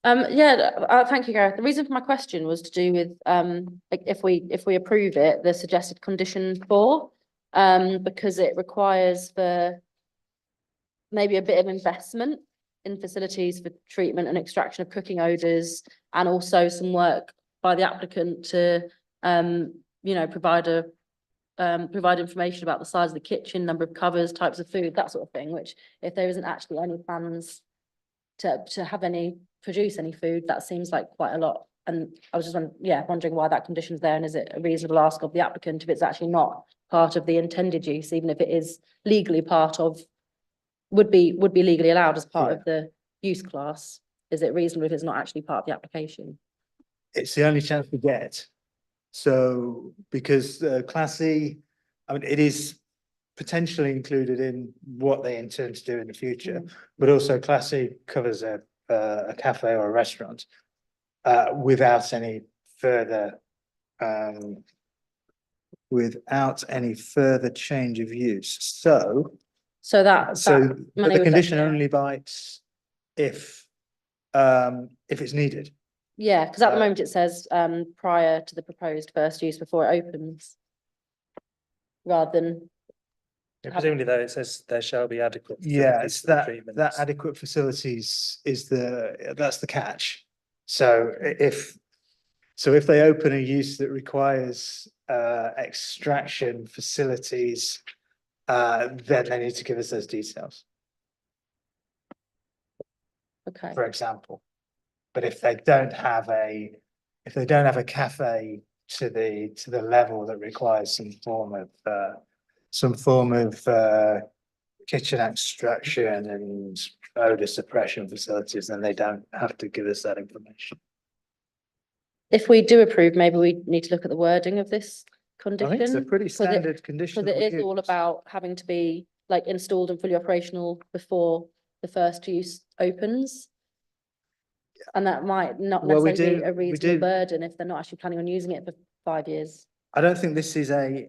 thank you, Gareth. The reason for my question was to do with like if we approve it, the suggested condition 4, because it requires for maybe a bit of investment in facilities for treatment and extraction of cooking odours, and also some work by the applicant to provide a provide information about the size of the kitchen, number of covers, types of food, that sort of thing, which if there isn't actually any plans to have produce any food, that seems like quite a lot. And I was just wondering why that condition's there, and is it a reasonable ask of the applicant if it's actually not part of the intended use, even if it is legally part of, would be legally allowed as part of the use class? Is it reasonable if it's not actually part of the application? It's the only chance we get. So, because Class E, I mean, it is potentially included in what they intend to do in the future, but also Class E covers a cafe or a restaurant without any further change of use. So The the condition only bites if it's needed. Yeah, because at the moment it says prior to the proposed first use before it opens. Rather than, Presumably though, it says there shall be adequate. Yeah, facilities it's for the that treatments. adequate facilities is that's the catch. So if they open a use that requires extraction facilities, then they need to give us those details, okay, for example. But if they don't have a cafe to the level that requires some form of kitchen extraction and odor suppression facilities, then they don't have to give us that information. if we do approve, maybe we need to look at the wording of this I condition. think it's a pretty 'cause standard condition. Because it of is all use. about having to be like installed and fully operational before the first use opens. And that might not Well, we necessarily be do- a we reasonable do- burden if they're not actually planning on using it for 5 years. I don't think this is I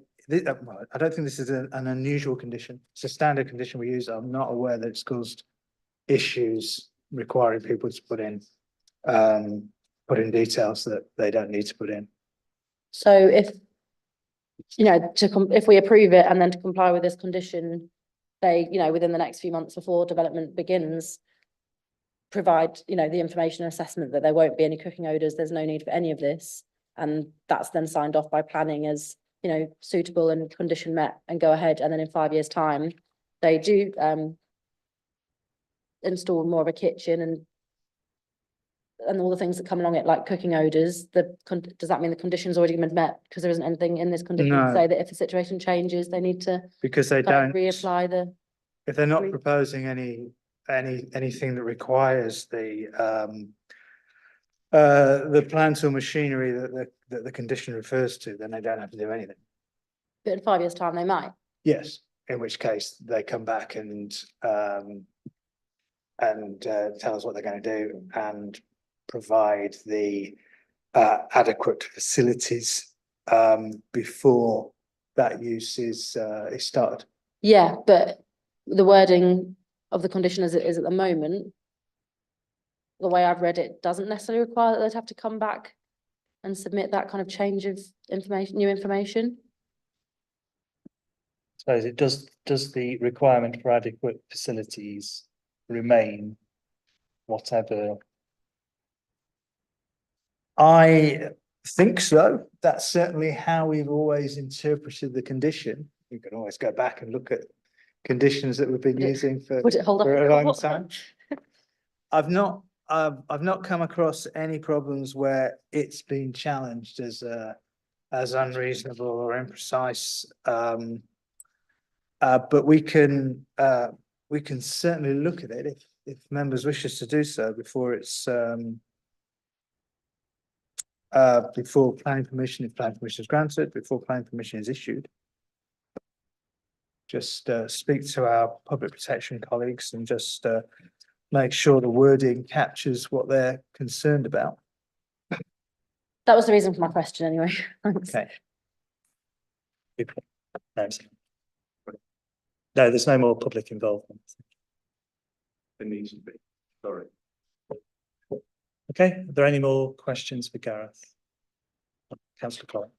don't think this is an unusual condition. It's a standard condition we use. I'm not aware that it's caused issues requiring people to put in details that they don't need to put in. So if, if we approve it and then to comply with this condition, they, within the next few months before development begins, provide, the information and assessment that there won't be any cooking odours, there's no need for any of this. And that's then signed off by planning as, suitable and condition met, and go ahead. And then in 5 years' time, they do install more of a kitchen and all the things that come along it, like cooking odours. Does that mean the condition's already been met? Because there isn't anything in this condition to No. say that if the situation changes, they need to Because they kind don't of reapply the. if they're not re- proposing anything that requires the plant or machinery that the condition refers to, then they don't have to do anything. But in 5 years' time, they might. Yes, in which case they come back and tell us what they're going to do and provide the adequate facilities before that use is started. Yeah, but the wording of the condition as it is at the moment, the way I've read it, doesn't necessarily require that they'd have to come back and submit that kind of change of information, new information. So does the requirement for adequate facilities remain whatever? I think so. That's certainly how we've always interpreted the condition. You can always go back and look at conditions that we've been Would it- using for Would it hold up? for in a long court? time. I've not come across any problems where it's been challenged as unreasonable or imprecise. But we can certainly look at it if members wish us to do so before it's before planning permission, if planning permission is granted, before planning permission is issued. Just speak to our public protection colleagues and just make sure the wording captures what they're concerned about. That was the reason for my question anyway. Thanks. Okay. No, there's no more public involvement. There needs to be, sorry. Okay, are there any more questions for Gareth? Councillor Clark.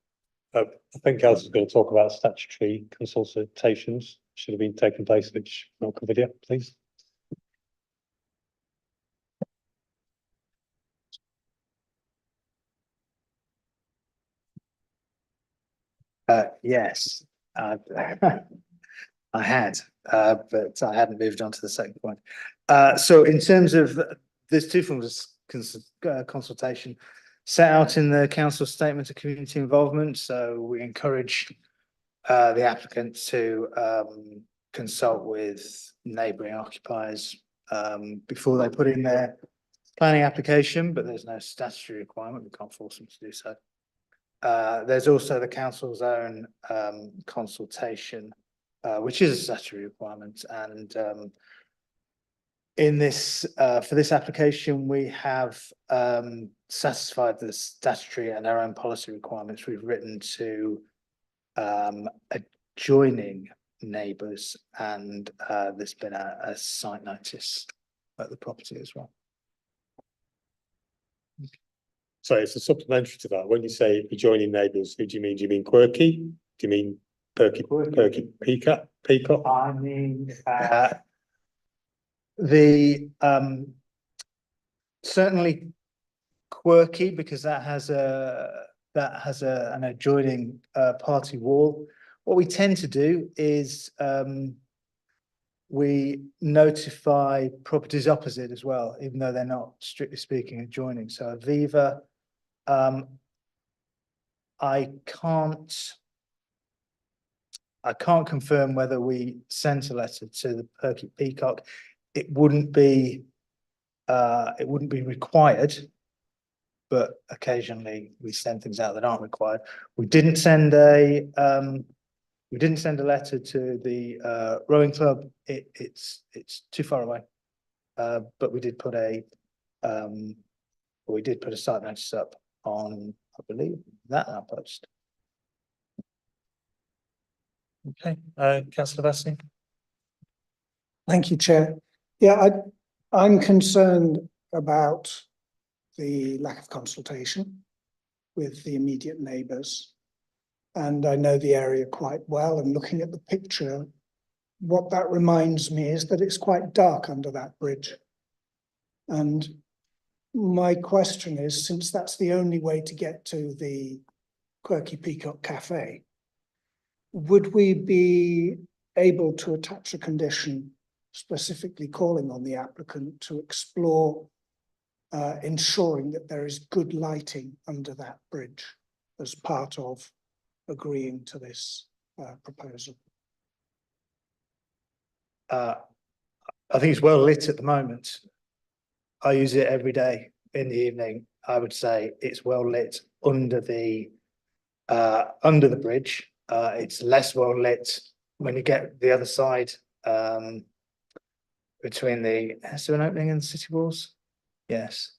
I think Alice is going to talk about statutory consultations should have been taking place, which not covered yet, please. Yes. I had, but I hadn't moved on to the second point. So in terms of, there's two forms of consultation set out in the council statement of community involvement. So we encourage the applicant to consult with neighbouring occupiers before they put in their planning application, but there's no statutory requirement. We can't force them to do so. There's also the council's own consultation, which is a statutory requirement. And in this, for this application, we have satisfied the statutory and our own policy requirements. We've written to adjoining neighbours, and there's been a site notice at the property as well. So it's a supplementary to that. When you say adjoining neighbours, who do you mean? Do you mean Quirky? Do you mean Perky Peacock? I mean, the certainly Quirky, because that has an adjoining party wall. What we tend to do is we notify properties opposite as well, even though they're not strictly speaking adjoining. So Aviva, I can't confirm whether we sent a letter to the Perky Peacock. It wouldn't be required, but occasionally we send things out that aren't required. We didn't send a letter to the rowing club. It's too far away, but we did put a site notice up on, I believe, that outpost. Okay, councillor Vassie. Thank you, Chair. Yeah, I'm concerned about the lack of consultation with the immediate neighbours. And I know the area quite well, and looking at the picture, what that reminds me is that it's quite dark under that bridge. And my question is, since that's the only way to get to the Quirky Peacock Cafe, would we be able to attach a condition specifically calling on the applicant to explore ensuring that there is good lighting under that bridge as part of agreeing to this proposal? I think it's well lit at the moment. I use it every day in the evening. I would say it's well lit under the bridge. It's less well lit when you get the other side, between is there an opening in the city walls? Yes.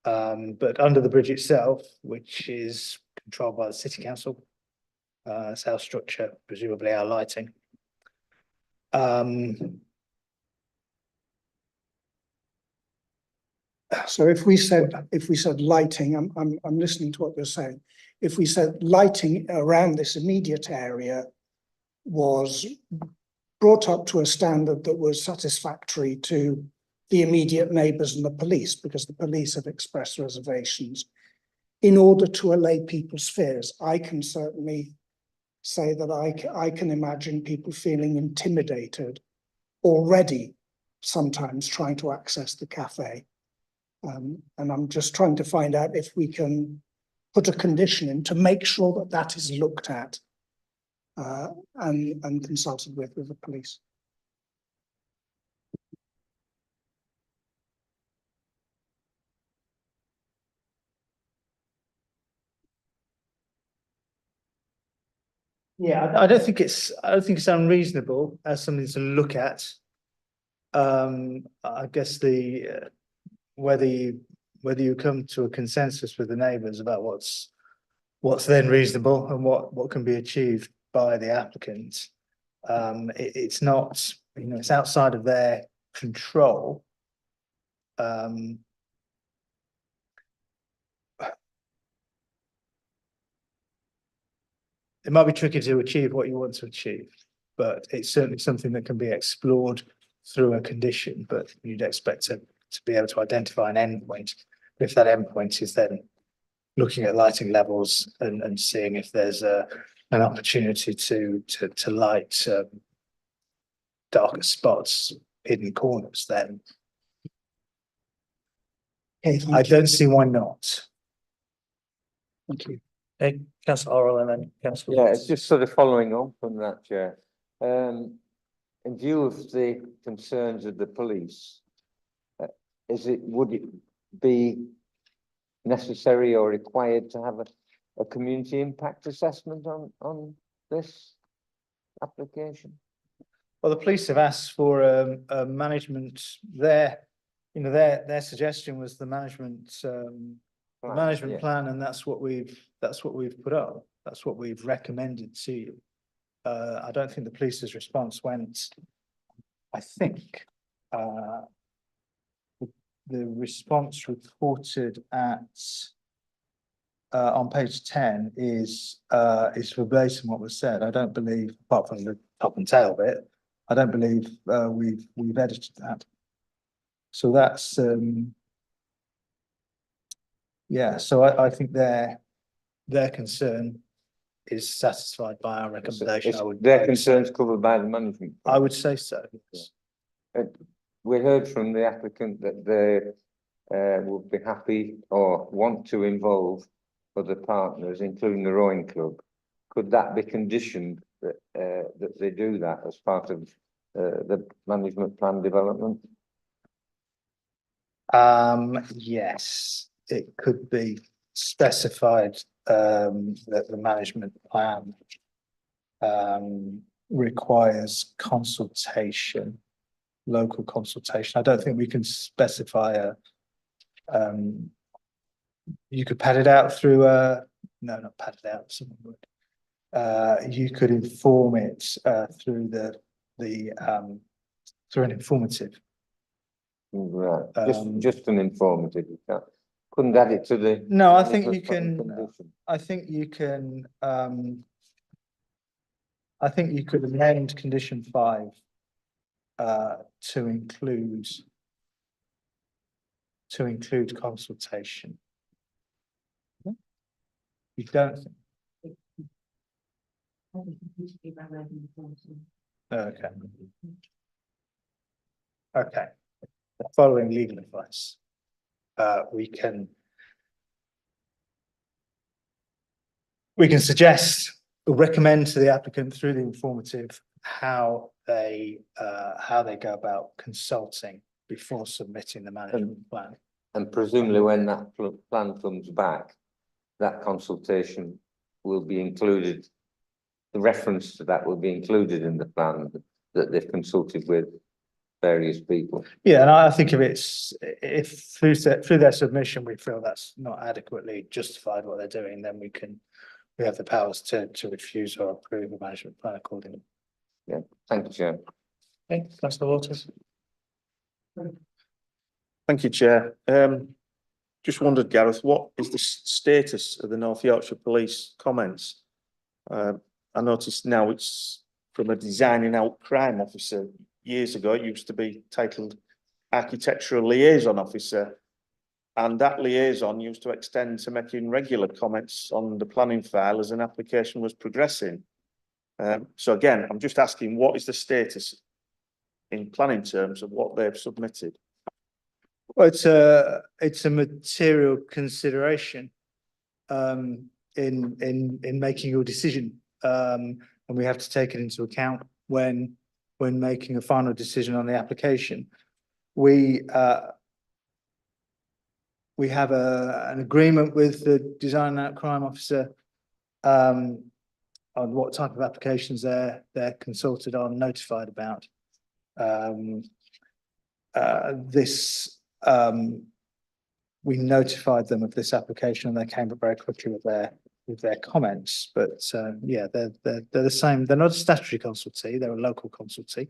But under the bridge itself, which is controlled by the city council, it's our structure, presumably our lighting. So if we said lighting, I'm listening to what you're saying. If we said lighting around this immediate area was brought up to a standard that was satisfactory to the immediate neighbours and the police, because the police have expressed reservations, in order to allay people's fears, I can certainly say that I can imagine people feeling intimidated already, sometimes trying to access the cafe. And I'm just trying to find out if we can put a condition in to make sure that that is looked at and consulted with the police. Yeah, I don't think it's unreasonable as something to look at. I guess whether you come to a consensus with the neighbours about what's then reasonable and what can be achieved by the applicant. It's not, it's outside of their control. It might be tricky to achieve what you want to achieve, but it's certainly something that can be explored through a condition, but you'd expect to be able to identify an endpoint. If that endpoint is then looking at lighting levels and seeing if there's an opportunity to light darker spots, hidden corners, then I don't see why not. Thank you. Councillor Orwell and then Councillor Yeah, Watts. it's just sort of following on from that, Chair. In view of the concerns of the police, would it be necessary or required to have a community impact assessment on this application? Well, the police have asked for a management, their suggestion was the management Yeah. plan, and that's what we've put up. That's what we've recommended to you. I don't think the police's response went, I think, the response reported at on page 10 is verbatim what was said. I don't believe, apart from the top and tail bit, I don't believe we've edited that. So that's yeah, so I think their concern is satisfied by our recommendation. Their concerns covered by the management. I would say so, yes. We heard from the applicant that they would be happy or want to involve other partners, including the rowing club. Could that be conditioned that they do that as part of the management plan development? Yes, it could be specified that the management plan requires consultation, local consultation. I don't think we can specify you could pad it out through no, not pad it out, someone would. You could inform it through through an informative. Right, just an informative. Couldn't add it to the. No, I think you can. Condition. I think you can. I think you could amend condition 5 to include consultation. You don't think? Okay. Okay. Following legal advice, we can suggest or recommend to the applicant through the informative how they go about consulting before submitting the management plan. And presumably when that plan comes back, that consultation will be included. The reference to that will be included in the plan that they've consulted with various people. Yeah, and I think if through their submission we feel that's not adequately justified what they're doing, then we have the powers to refuse or approve the management plan accordingly. Yeah, thank you, Chair. Okay, Councillor Waters. Thank you, Chair. Just wondered, Gareth, what is the status of the North Yorkshire Police comments? I noticed now it's from a designing out crime officer. Years ago, it used to be titled architectural liaison officer. And that liaison used to extend to making regular comments on the planning file as an application was progressing. So again, I'm just asking, what is the status in planning terms of what they've submitted? Well, it's a material consideration in making your decision, and we have to take it into account when making a final decision on the application. We have an agreement with the design and crime officer on what type of applications they're consulted on, notified about. We notified them of this application and they came up very quickly with their comments. But yeah, they're the same. They're not a statutory consultee; they're a local consultee.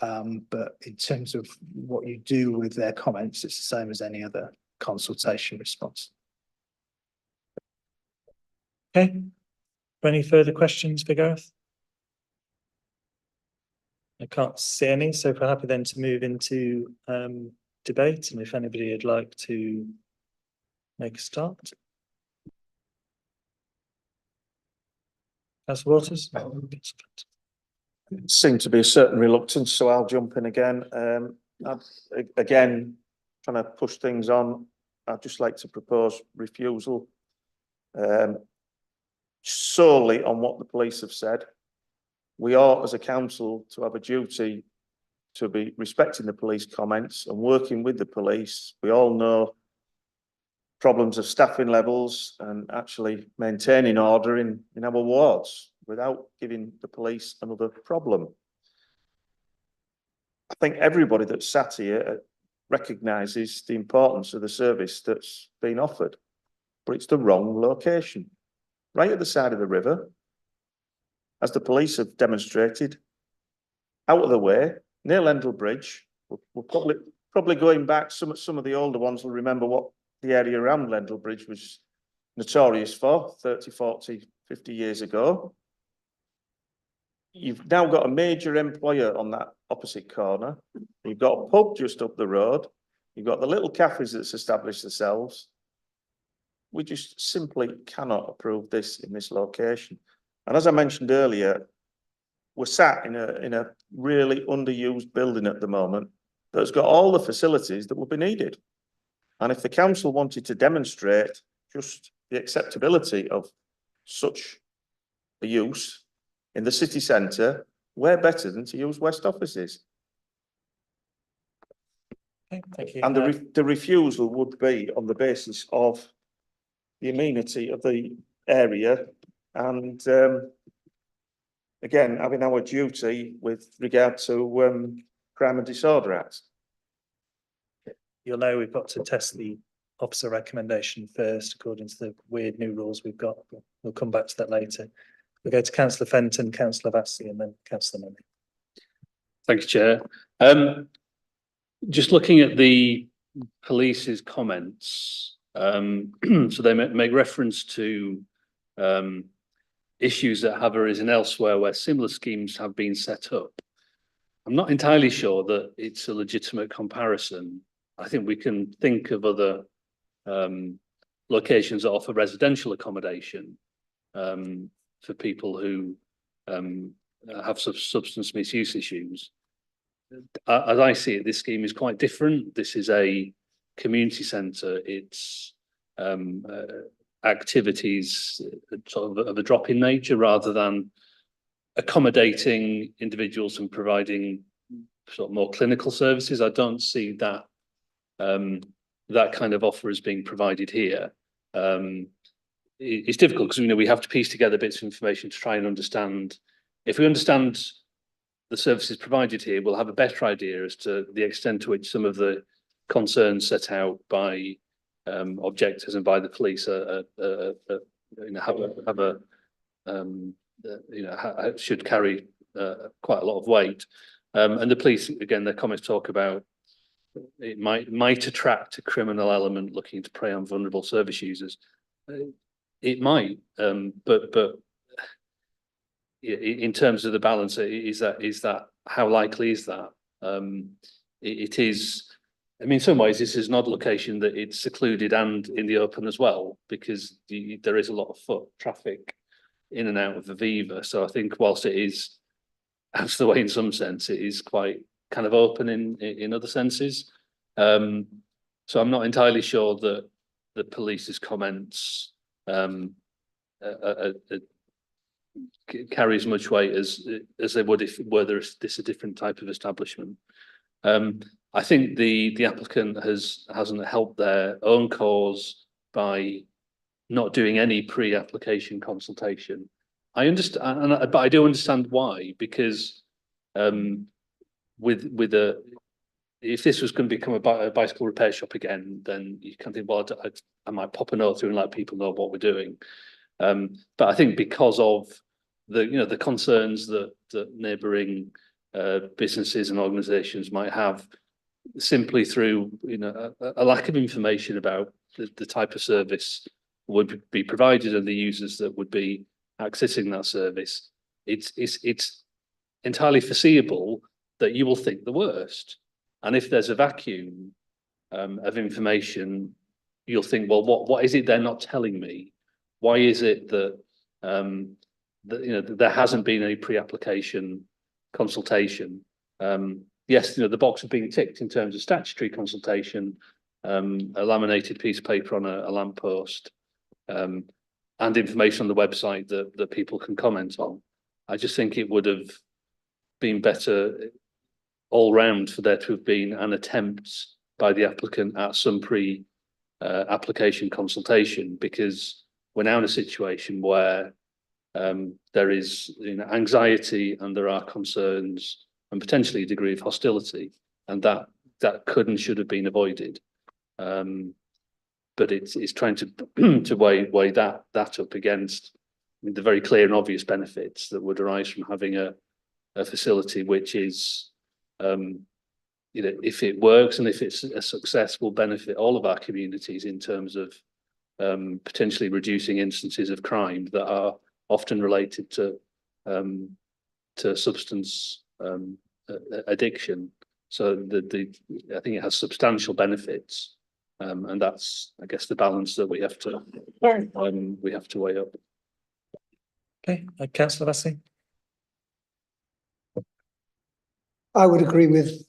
But in terms of what you do with their comments, it's the same as any other consultation response. Okay. Any further questions for Gareth? I can't see any, so if we're happy then to move into debate, and if anybody would like to make a start. Councillor Waters? Seemed to be a certain reluctance, so I'll jump in again. Again, trying to push things on. I'd just like to propose refusal solely on what the police have said. We are, as a council, to have a duty to be respecting the police comments and working with the police. We all know problems of staffing levels and actually maintaining order in our wards without giving the police another problem. I think everybody that's sat here recognises the importance of the service that's been offered, but it's the wrong location. Right at the side of the river, as the police have demonstrated, out of the way, near Lendl Bridge. We're probably going back, some of the older ones will remember what the area around Lendl Bridge was notorious for 30, 40, 50 years ago. You've now got a major employer on that opposite corner. You've got a pub just up the road. You've got the little cafes that's established themselves. We just simply cannot approve this in this location. And as I mentioned earlier, we're sat in a really underused building at the moment that's got all the facilities that would be needed. And if the council wanted to demonstrate just the acceptability of such a use in the city centre, where better than to use West offices? Okay, thank you. And the refusal would be on the basis of the amenity of the area and again, having our duty with regard to Crime and Disorder Act. You'll know we've got to test the officer recommendation first, according to the weird new rules we've got. We'll come back to that later. We'll go to Councillor Fenton, Councillor Vassey, and then Councillor Murray. Thank you, Chair. Just looking at the police's comments, so they make reference to issues that have arisen elsewhere where similar schemes have been set up. I'm not entirely sure that it's a legitimate comparison. I think we can think of other locations that offer residential accommodation for people who have substance misuse issues. As I see it, this scheme is quite different. This is a community centre. It's activities sort of a drop in nature rather than accommodating individuals and providing sort of more clinical services. I don't see that that kind of offer as being provided here. It's difficult because we have to piece together bits of information to try and understand. If we understand the services provided here, we'll have a better idea as to the extent to which some of the concerns set out by objectors and by the police should carry quite a lot of weight. And the police, again, their comments talk about it might attract a criminal element looking to prey on vulnerable service users. It might, but in terms of the balance, is that how likely is that? It is. I mean, in some ways, this is an odd location that it's secluded and in the open as well, because there is a lot of foot traffic in and out of Aviva. So I think whilst it is out of the way in some sense, it is quite kind of open in other senses. So I'm not entirely sure that the police's comments carry as much weight as they would if were this a different type of establishment. I think the applicant hasn't helped their own cause by not doing any pre-application consultation. I understand, but I do understand why, because if this was going to become a bicycle repair shop again, then you can think, well, I might pop a note through and let people know what we're doing. But I think because of the concerns that neighbouring businesses and organisations might have, simply through a lack of information about the type of service would be provided and the users that would be accessing that service, it's entirely foreseeable that you will think the worst. And if there's a vacuum of information, you'll think, well, what is it they're not telling me? Why is it that there hasn't been any pre-application consultation. Yes, the box has been ticked in terms of statutory consultation, a laminated piece of paper on a lamppost, and information on the website that people can comment on. I just think it would have been better all round for there to have been an attempt by the applicant at some application consultation, because we're now in a situation where there is anxiety and there are concerns and potentially a degree of hostility, and that could and should have been avoided. But it's trying to weigh that up against the very clear and obvious benefits that would arise from having a facility which is, if it works and if it's a success, will benefit all of our communities in terms of potentially reducing instances of crime that are often related to substance addiction. So I think it has substantial benefits, and that's, I guess, the balance that we have to weigh up. Okay, Councillor Vesey. I would agree with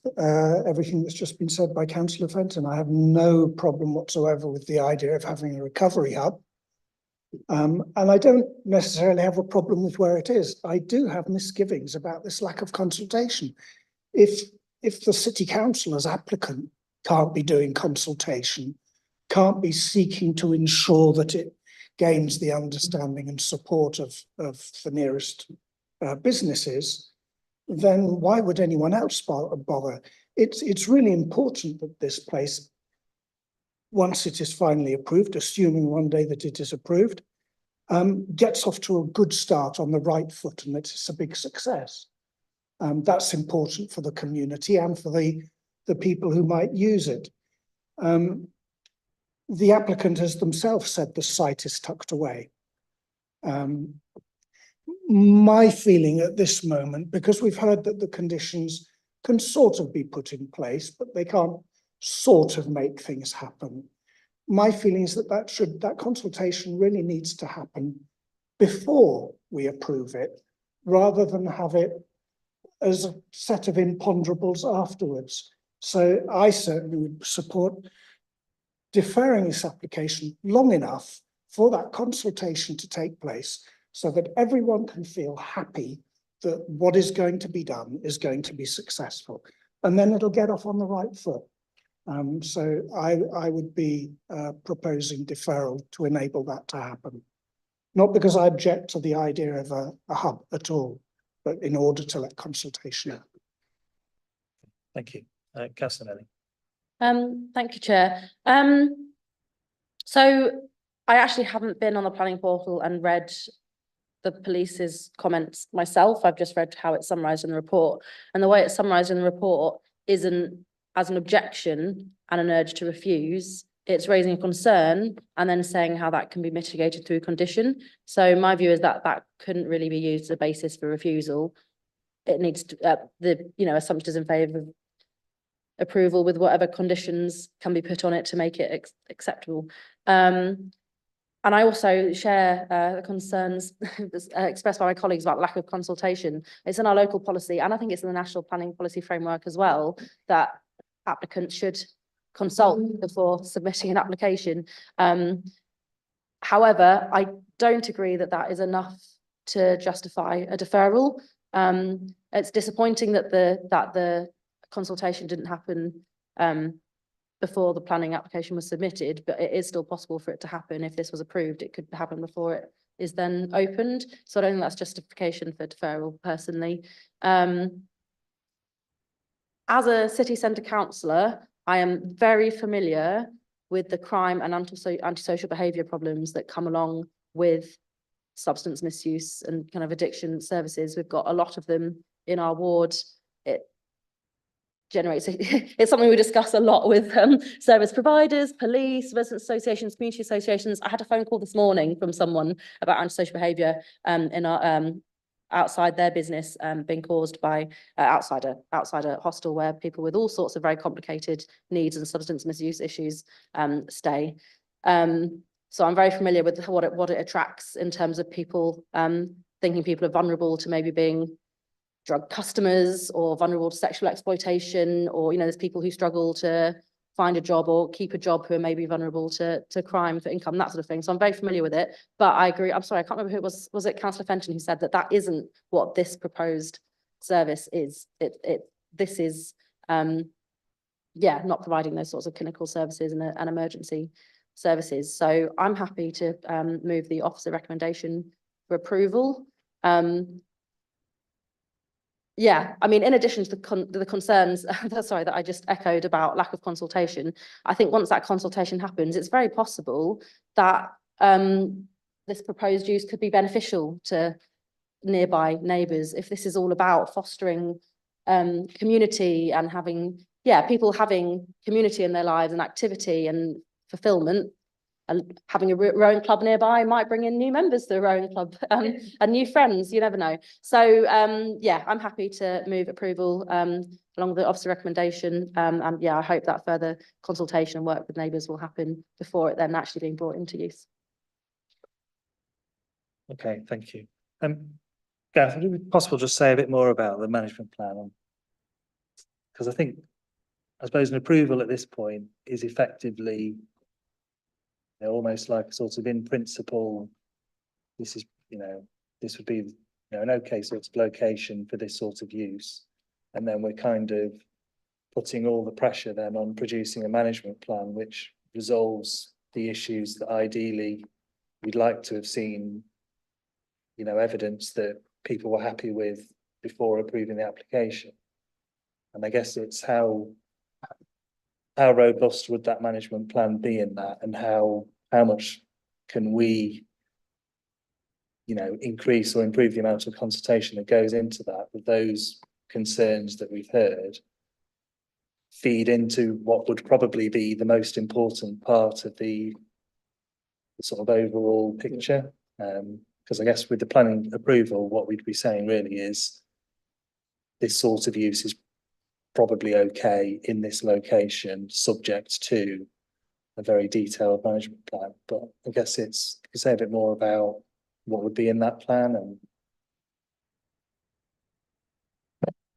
everything that's just been said by Councillor Fenton. I have no problem whatsoever with the idea of having a recovery hub. And I don't necessarily have a problem with where it is. I do have misgivings about this lack of consultation. If the city council as applicant can't be doing consultation, can't be seeking to ensure that it gains the understanding and support of the nearest businesses, then why would anyone else bother? It's really important that this place, once it is finally approved, assuming one day that it is approved, gets off to a good start on the right foot and that it's a big success. That's important for the community and for the people who might use it. The applicant has themselves said the site is tucked away. My feeling at this moment, because we've heard that the conditions can sort of be put in place, but they can't sort of make things happen. My feeling is that consultation really needs to happen before we approve it, rather than have it as a set of imponderables afterwards. So I certainly would support deferring this application long enough for that consultation to take place, so that everyone can feel happy that what is going to be done is going to be successful, and then it'll get off on the right foot. So I would be proposing deferral to enable that to happen. Not because I object to the idea of a hub at all, but in order to let consultation happen. Thank you. Councillor Nelly. Thank you, Chair. So I actually haven't been on the planning portal and read the police's comments myself. I've just read how it's summarised in the report, and the way it's summarised in the report isn't as an objection and an urge to refuse. It's raising a concern and then saying how that can be mitigated through condition. So my view is that that couldn't really be used as a basis for refusal. It needs to, assumptions in favour of approval with whatever conditions can be put on it to make it acceptable. And I also share the concerns expressed by my colleagues about lack of consultation. It's in our local policy, and I think it's in the national planning policy framework as well, that applicants should consult before submitting an application. However, I don't agree that that is enough to justify a deferral. It's disappointing that the consultation didn't happen before the planning application was submitted, but it is still possible for it to happen. If this was approved, it could happen before it is then opened. So I don't think that's justification for deferral personally. As a city centre councillor, I am very familiar with the crime and antisocial behaviour problems that come along with substance misuse and kind of addiction services. We've got a lot of them in our ward. It generates, it's something we discuss a lot with service providers, police, resident associations, community associations. I had a phone call this morning from someone about antisocial behaviour in our outside their business being caused by outside a hostel where people with all sorts of very complicated needs and substance misuse issues stay. So I'm very familiar with what it attracts in terms of people thinking people are vulnerable to maybe being drug customers or vulnerable to sexual exploitation, or, you know, there's people who struggle to find a job or keep a job who are maybe vulnerable to crime for income, that sort of thing. So I'm very familiar with it, but I agree. I'm sorry, I can't remember who it was it Councillor Fenton who said that that isn't what this proposed service is. This is, yeah, not providing those sorts of clinical services and emergency services. So I'm happy to move the officer recommendation for approval. Yeah, I mean, in addition to the concerns, sorry, that I just echoed about lack of consultation, I think once that consultation happens, it's very possible that this proposed use could be beneficial to nearby neighbours if this is all about fostering community and having, yeah, people having community in their lives and activity and fulfilment. And having a rowing club nearby might bring in new members to the rowing club and new friends, you never know. So yeah, I'm happy to move approval along with the officer recommendation. And yeah, I hope that further consultation and work with neighbours will happen before it then actually being brought into use. Okay, thank you. Gareth, would it be possible to just say a bit more about the management plan? Because I suppose an approval at this point is effectively, you know, almost like a sort of in principle, this is, you know, this would be, you know, an okay sort of location for this sort of use. And then we're kind of putting all the pressure then on producing a management plan which resolves the issues that ideally we'd like to have seen, you know, evidence that people were happy with before approving the application. And I guess it's how robust would that management plan be in that, and how much can we, you know, increase or improve the amount of consultation that goes into that, with those concerns that we've heard feed into what would probably be the most important part of the sort of overall picture. Because I guess with the planning approval, what we'd be saying really is this sort of use is probably okay in this location, subject to a very detailed management plan. But I guess it's, you say a bit more about what would be in that plan. And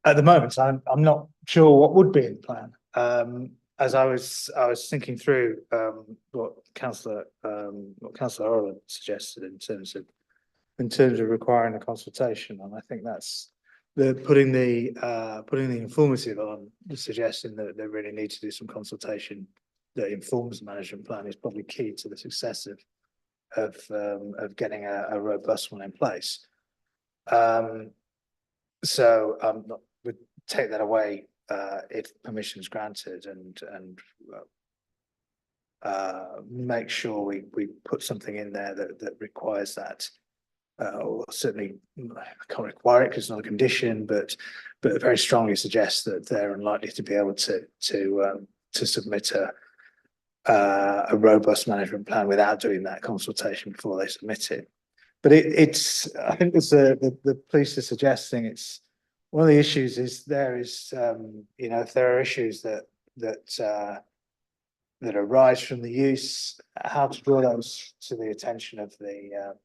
at the moment, I'm not sure what would be in the plan. As I was thinking through what Councillor Orland suggested in terms of requiring a consultation, and I think that's putting the informative on, suggesting that they really need to do some consultation that informs the management plan is probably key to the success of getting a robust one in place. So would take that away if permission is granted, and make sure we put something in there that requires that. Or certainly, I can't require it because it's not a condition, but very strongly suggests that they're unlikely to be able to submit a robust management plan without doing that consultation before they submit it. But it's, I think there's the police are suggesting it's one of the issues is you know, if there are issues that arise from the use, how to draw those to the attention of the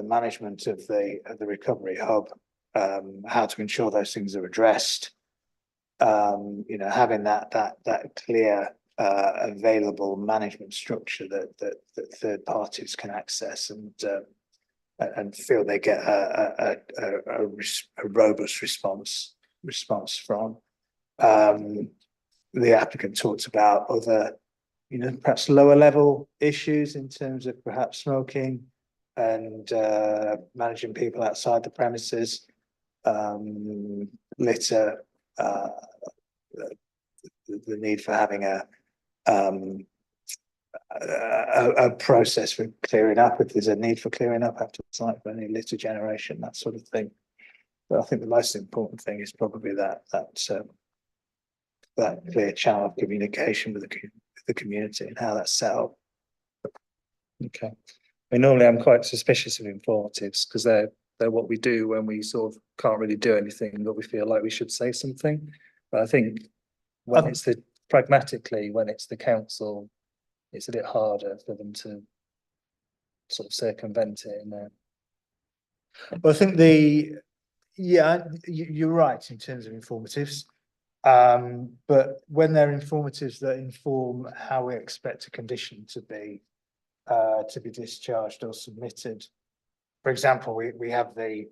management of the recovery hub, how to ensure those things are addressed. You know, having that clear available management structure that third parties can access and feel they get a robust response from. The applicant talks about other, you know, perhaps lower level issues in terms of perhaps smoking and managing people outside the premises, litter, the need for having a process for clearing up if there's a need for clearing up after the site for any litter generation, that sort of thing. But I think the most important thing is probably that clear channel of communication with the community and how that's set up. okay, I mean, normally I'm quite suspicious of informatives because they're what we do when we sort of can't really do anything, but we feel like we should say something. But I think when it's pragmatically, when it's the council, it's a bit harder for them to sort of circumvent it in Well, I think you're right in terms of informatives. But when they're informatives that inform how we expect a condition to be discharged or submitted. For example, we have the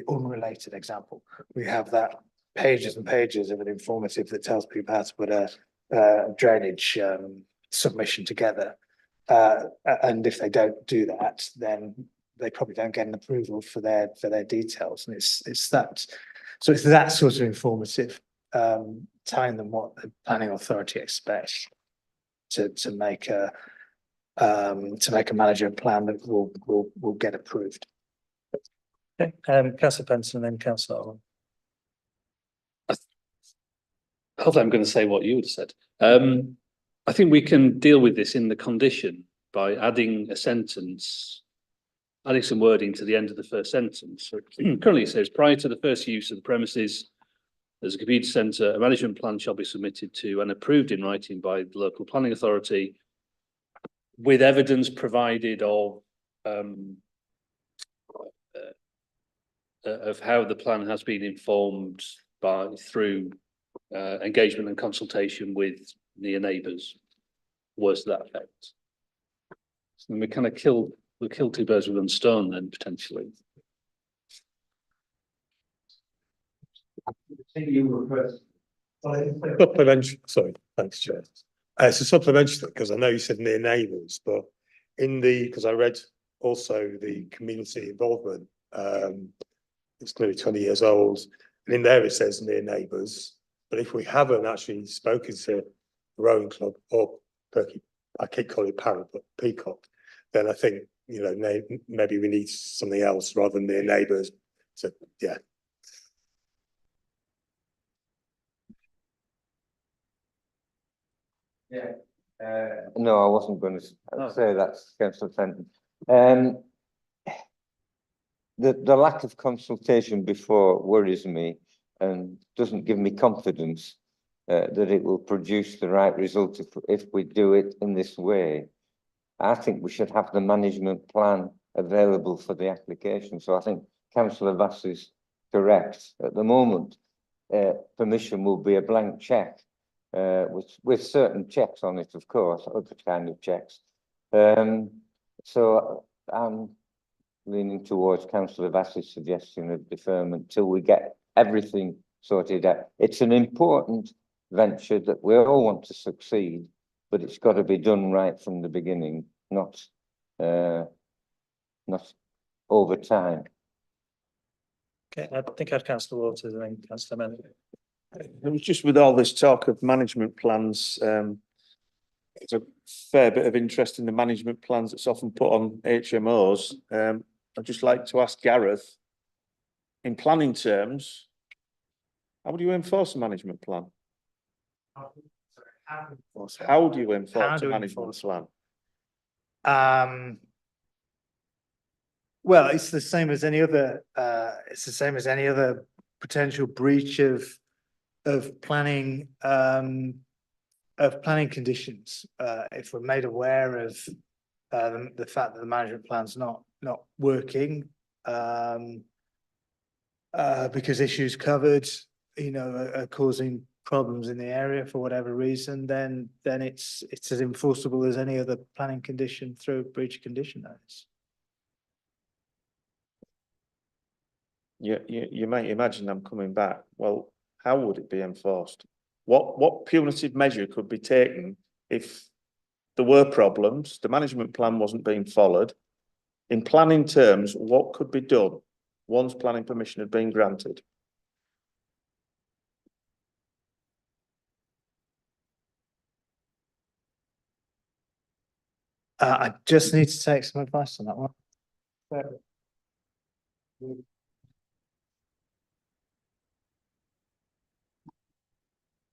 unrelated example. We have that pages and pages of an informative that tells people how to put a drainage submission together. And if they don't do that, then they probably don't get an approval for their details. And it's that sort of informative, telling them what the planning authority expects to make a management plan that will get approved. Okay, councillor Benson and then councillor Owen. Hopefully I'm going to say what you would have said. I think we can deal with this in the condition by adding a sentence, adding some wording to the end of the first sentence. So currently it says, prior to the first use of the premises as a community centre, a management plan shall be submitted to and approved in writing by the local planning authority with evidence provided of how the plan has been informed through engagement and consultation with near neighbours, words to that effect. So we kind of kill two birds with one stone then potentially. Supplementary, sorry, thanks, Chair. It's a supplementary because I know you said near neighbours, but because I read also the community involvement, it's nearly 20 years old, and in there it says near neighbours. But if we haven't actually spoken to the rowing club or Perky, I keep calling it Parrot, but Peacock, then I think, you know, maybe we need something else rather than near neighbours. So, yeah. Yeah. No, I wasn't going to say that, Councillor Fenton. The lack of consultation before worries me and doesn't give me confidence that it will produce the right result if we do it in this way. I think we should have the management plan available for the application. So I think Councillor Vass is correct. At the moment, permission will be a blank check, with certain checks on it, of course, other kind of checks. So I'm leaning towards Councillor Vass's suggestion of deferment till we get everything sorted out. It's an important venture that we all want to succeed, but it's got to be done right from the beginning, not over time. Okay, I think I have councillor Waters and then councillor Manning. It was just with all this talk of management plans, there's a fair bit of interest in the management plans that's often put on HMOs. I'd just like to ask Gareth, in planning terms, how do you enforce a management plan? How do you enforce a management plan? Well, it's the same as any other. It's the same as any other potential breach of planning conditions. If we're made aware of the fact that the management plan's not working, because issues covered, you know, are causing problems in the area for whatever reason, then it's as enforceable as any other planning condition through breach of condition notice. You might imagine I'm coming back. Well, how would it be enforced? What punitive measure could be taken if there were problems, the management plan wasn't being followed? In planning terms, what could be done once planning permission had been granted? I just need to take some advice on that one.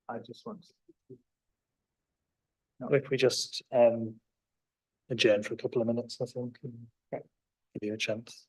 I just want to. If we just adjourn for a couple of minutes, I think, and give you a chance.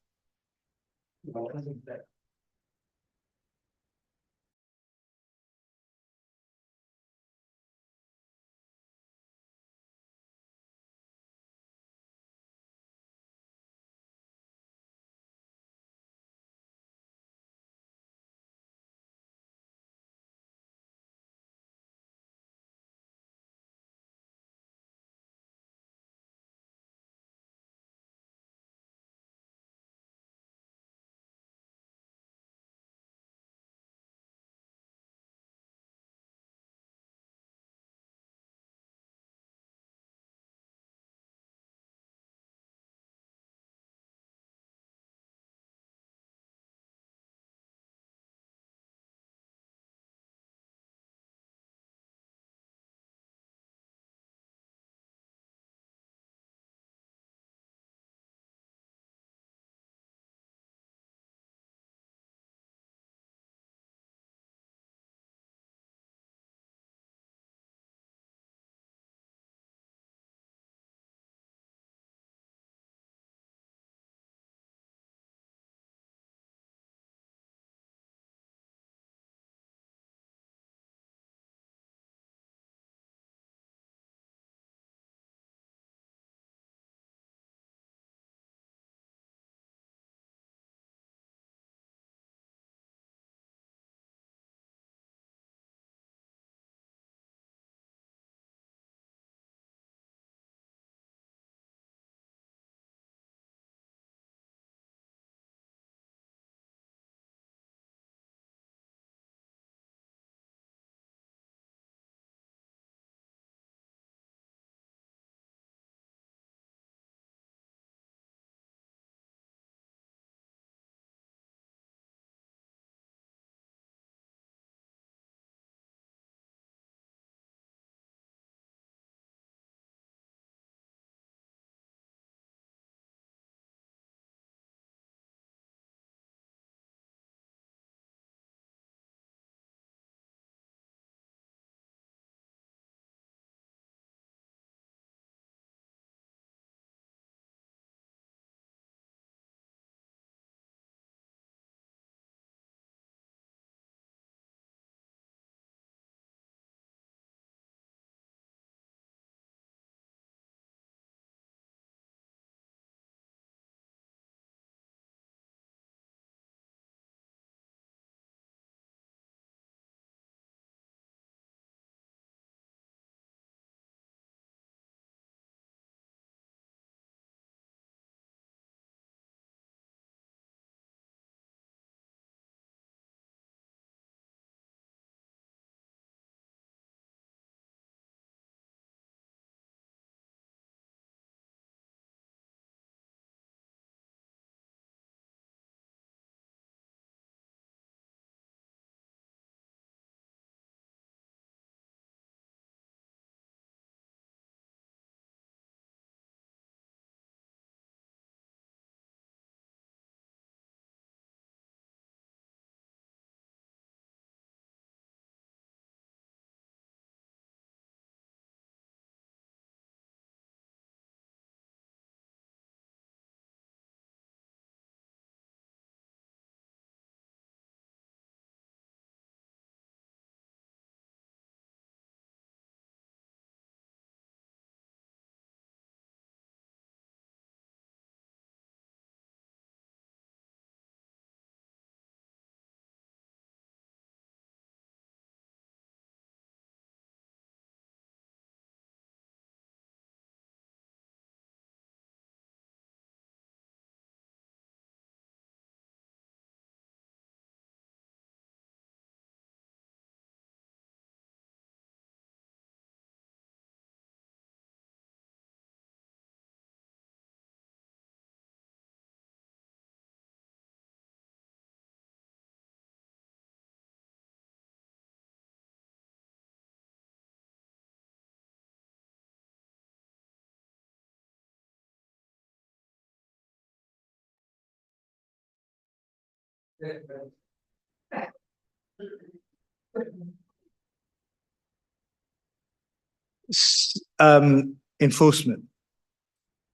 Enforcement.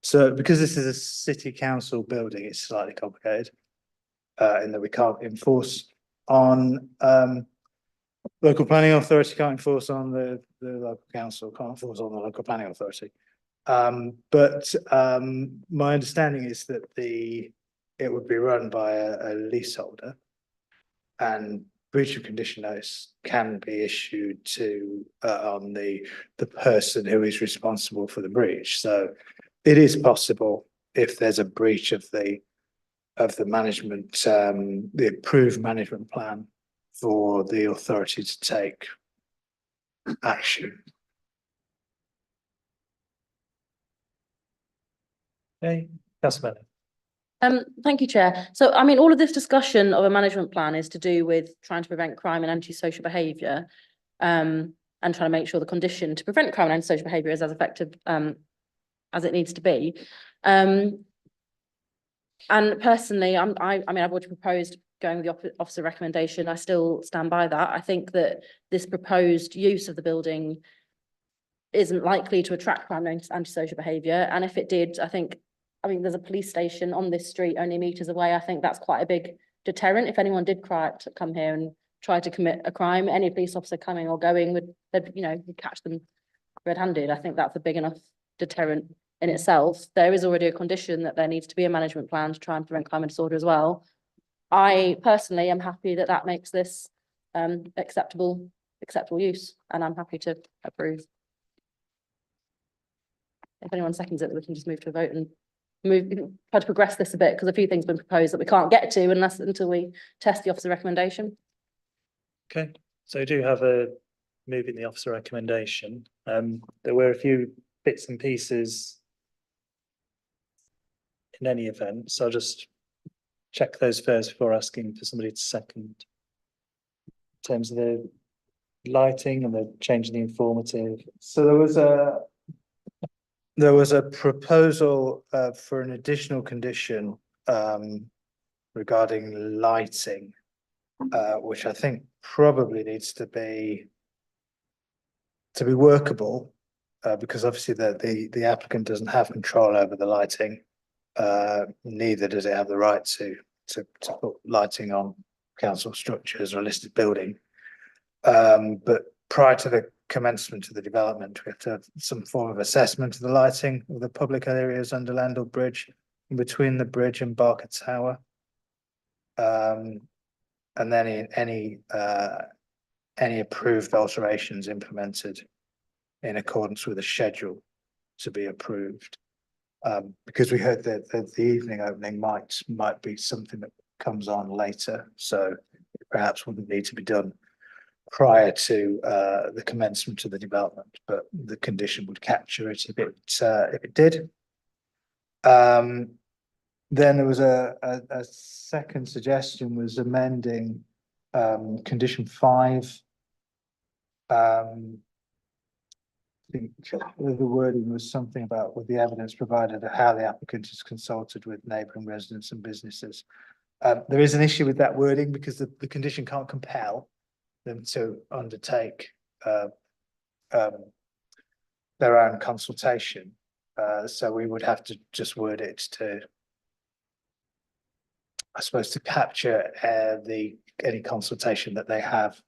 So because this is a city council building, it's slightly complicated. In that we can't enforce on, local planning authority can't enforce on the local council, can't enforce on the local planning authority. But my understanding is that it would be run by a leaseholder, and breach of condition notice can be issued to on the person who is responsible for the breach. So it is possible, if there's a breach of the management, the approved management plan, for the authority to take action. Okay, Councillor Bennett. Thank you, Chair. So, I mean, all of this discussion of a management plan is to do with trying to prevent crime and antisocial behaviour, and trying to make sure the condition to prevent crime and antisocial behaviour is as effective as it needs to be. And personally, I mean, I've already proposed going with the officer recommendation. I still stand by that. I think that this proposed use of the building isn't likely to attract crime and antisocial behaviour. And if it did, I mean, there's a police station on this street only meters away. I think that's quite a big deterrent. If anyone did come here and try to commit a crime, any police officer coming or going would catch them red-handed. I think that's a big enough deterrent in itself. There is already a condition that there needs to be a management plan to try and prevent crime and disorder as well. I personally am happy that that makes this acceptable use, and I'm happy to approve. If anyone seconds it, we can just move to a vote and try to progress this a bit, because a few things have been proposed that we can't get to until we test the officer recommendation. Okay, so we do have a move in the officer recommendation. There were a few bits and pieces in any event, so I'll just check those first before asking for somebody to second. In terms of the lighting and the change in the informative. So there was a proposal for an additional condition regarding lighting, which I think probably needs to be workable, because obviously the applicant doesn't have control over the lighting. Neither does it have the right to put lighting on council structures or a listed building. But prior to the commencement of the development, we have to have some form of assessment of the lighting of the public areas under Landell Bridge, and between the bridge and Barker Tower. And then any approved alterations implemented in accordance with a schedule to be approved. Because we heard that the evening opening might be something that comes on later, so it perhaps wouldn't need to be done prior to the commencement of the development, but the condition would capture it if it did. Then there was a second suggestion, was amending condition 5. I think the wording was something about with the evidence provided how the applicant is consulted with neighbouring residents and businesses. There is an issue with that wording because the condition can't compel them to undertake their own consultation. So we would have to just word it to, I suppose, to capture any consultation that they have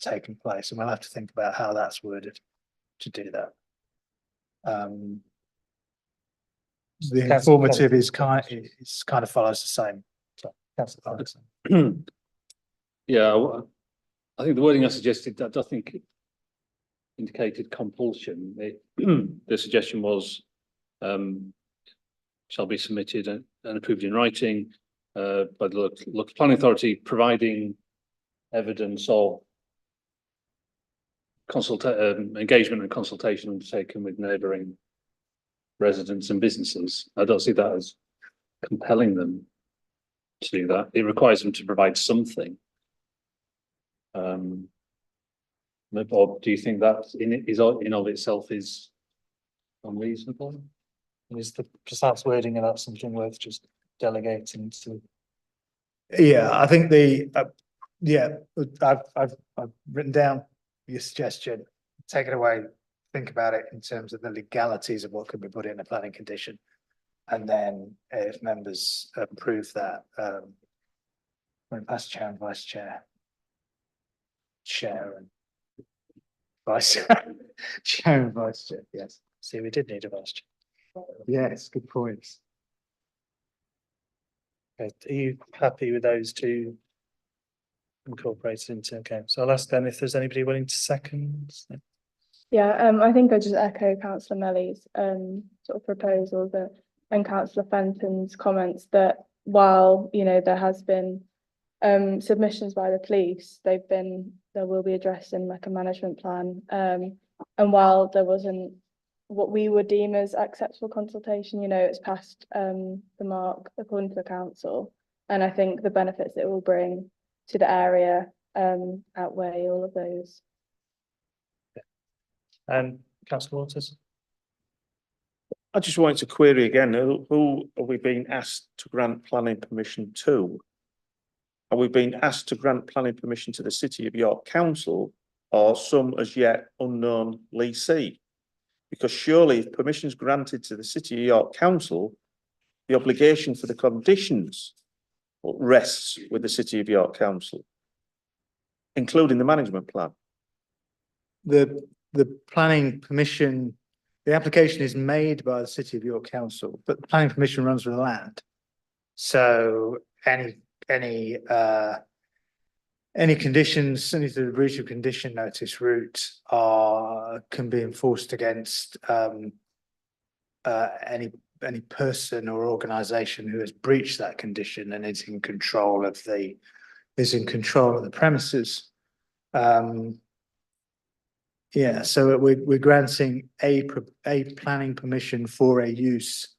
taken place, and we'll have to think about how that's worded to do that. The informative is kind of follows the same. So, yeah, I think the wording I suggested, that I think indicated compulsion. The suggestion was shall be submitted and approved in writing by the local planning authority, providing evidence of engagement and consultation undertaken with neighbouring residents and businesses. I don't see that as compelling them to do that. It requires them to provide something. Or do you think that in of itself is unreasonable? Is the precise wording of that something worth just delegating to Yeah, I think I've written down your suggestion, take it away, think about it in terms of the legalities of what could be put in a planning condition. And then if members approve that, when past chair and vice chair. Chair and vice chair and vice chair, yes. See, we did need a vice chair. Yes, good points. Okay, are you happy with those two incorporated into, okay, so I'll ask them if there's anybody willing to second. Yeah, I think I just echo Councillor Melly's sort of proposal that, and Councillor Fenton's comments that while, you know, there has been submissions by the police, they will be addressed in like a management plan. And while there wasn't what we would deem as acceptable consultation, you know, it's past the mark according to the council. And I think the benefits it will bring to the area outweigh all of those. Councillor Waters? I just wanted to query again, who are we being asked to grant planning permission to? Are we being asked to grant planning permission to the City of York Council or some as yet unknown lessee? Because surely if permission is granted to the City of York Council, the obligation for the conditions rests with the City of York Council, including the management plan. The planning permission, the application is made by the City of York Council, but the planning permission runs with the land. So any conditions, any sort of breach of condition notice route can be enforced against any person or organisation who has breached that condition and is in control of the premises. Yeah, so we're granting a planning permission for a use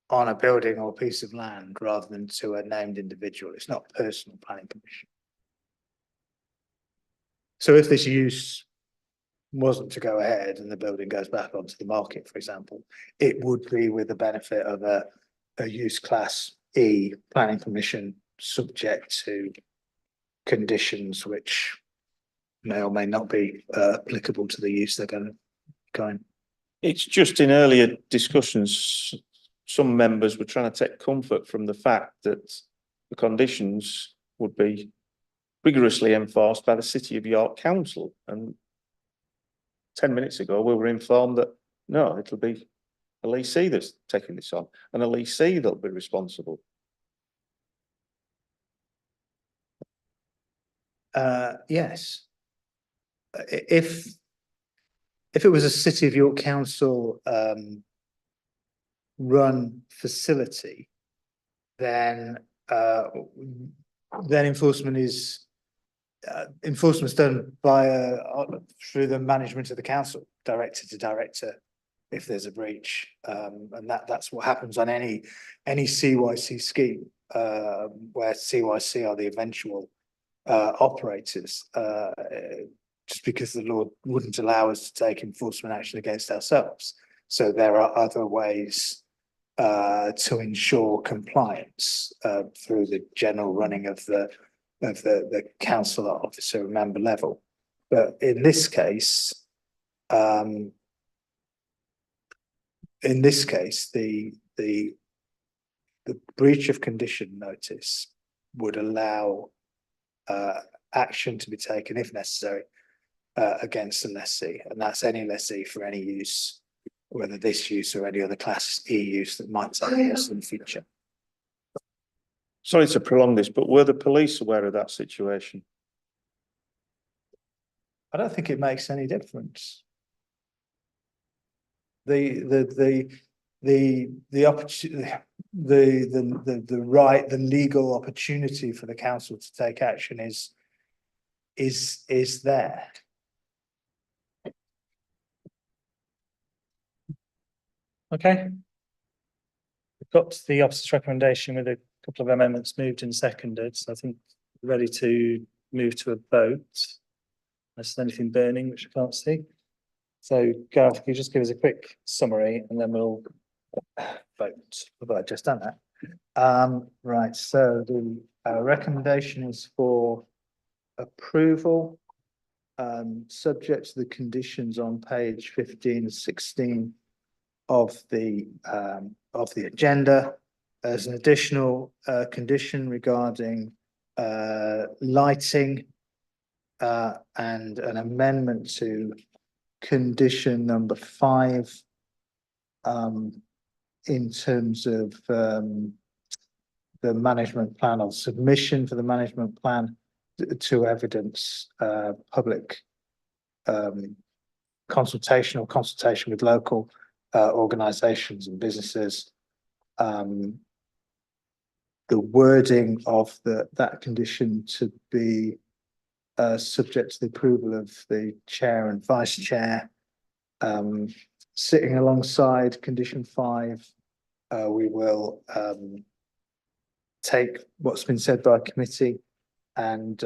on a building or piece of land rather than to a named individual. It's not personal planning permission. So if this use wasn't to go ahead and the building goes back onto the market, for example, it would be with the benefit of a use class E planning permission subject to conditions which may or may not be applicable to the use they're going to go in. It's just in earlier discussions, some members were trying to take comfort from the fact that the conditions would be rigorously enforced by the City of York Council. And 10 minutes ago, we were informed that no, it'll be a lessee that's taking this on, and a lessee that'll be responsible. Yes. If it was a City of York Council run facility, then enforcement is done by through the management of the council, director to director, if there's a breach, and that's what happens on any CYC scheme, where CYC are the eventual operators, just because the law wouldn't allow us to take enforcement action against ourselves. So there are other ways to ensure compliance through the general running of the councillor officer member level. But in this case, the breach of condition notice would allow action to be taken if necessary against the lessee, and that's any lessee for any use, whether this use or any other class E use that might take place in the future. Sorry to prolong this, but were the police aware of that situation? I don't think it makes any difference. The legal opportunity for the council to take action is there. Okay. We've got the officer's recommendation with a couple of amendments moved and seconded, so I think we're ready to move to a vote. Unless there's anything burning, which I can't see. So Gareth, can you just give us a quick summary and then we'll vote. I've just done that. Right, so Recommendation is for approval, subject to the conditions on page 15 and 16 of the agenda. As an additional condition regarding lighting and an amendment to condition number 5 in terms of the management plan or submission for the management plan to evidence public consultation with local organisations and businesses. The wording of that condition to be subject to the approval of the chair and vice chair. Sitting alongside condition 5, we will take what's been said by committee and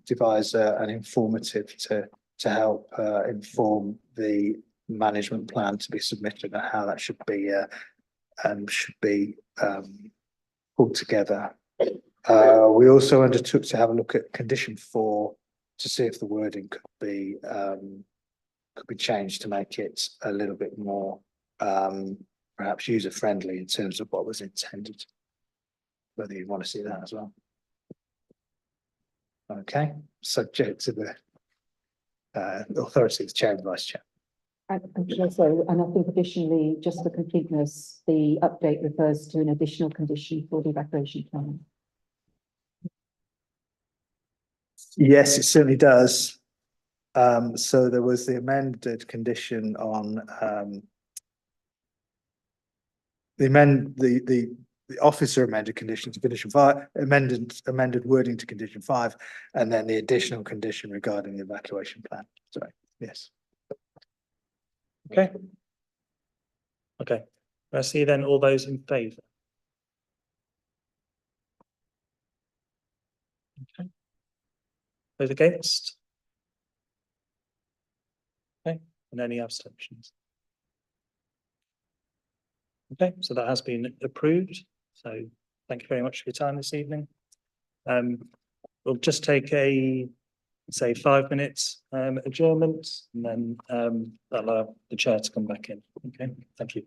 devise an informative to help inform the management plan to be submitted and how that should be pulled together. We also undertook to have a look at condition 4 to see if the wording could be changed to make it a little bit more perhaps user friendly in terms of what was intended. Whether you want to see that as well. Okay, subject to the authority of the chair and vice chair. And also, and I think additionally, just for completeness, the update refers to an additional condition for the evacuation plan. Yes, it certainly does. So there was the amended condition on the officer amended condition to condition 5, amended wording to condition 5, and then the additional condition regarding the evacuation plan. Sorry, yes. Okay. Okay, I see then all those in favour. Okay. Those against? Okay, and any abstentions? Okay, so that has been approved. So thank you very much for your time this evening. We'll just take a, say, 5 minutes adjournment, and then allow the chair to come back in. Okay, thank you.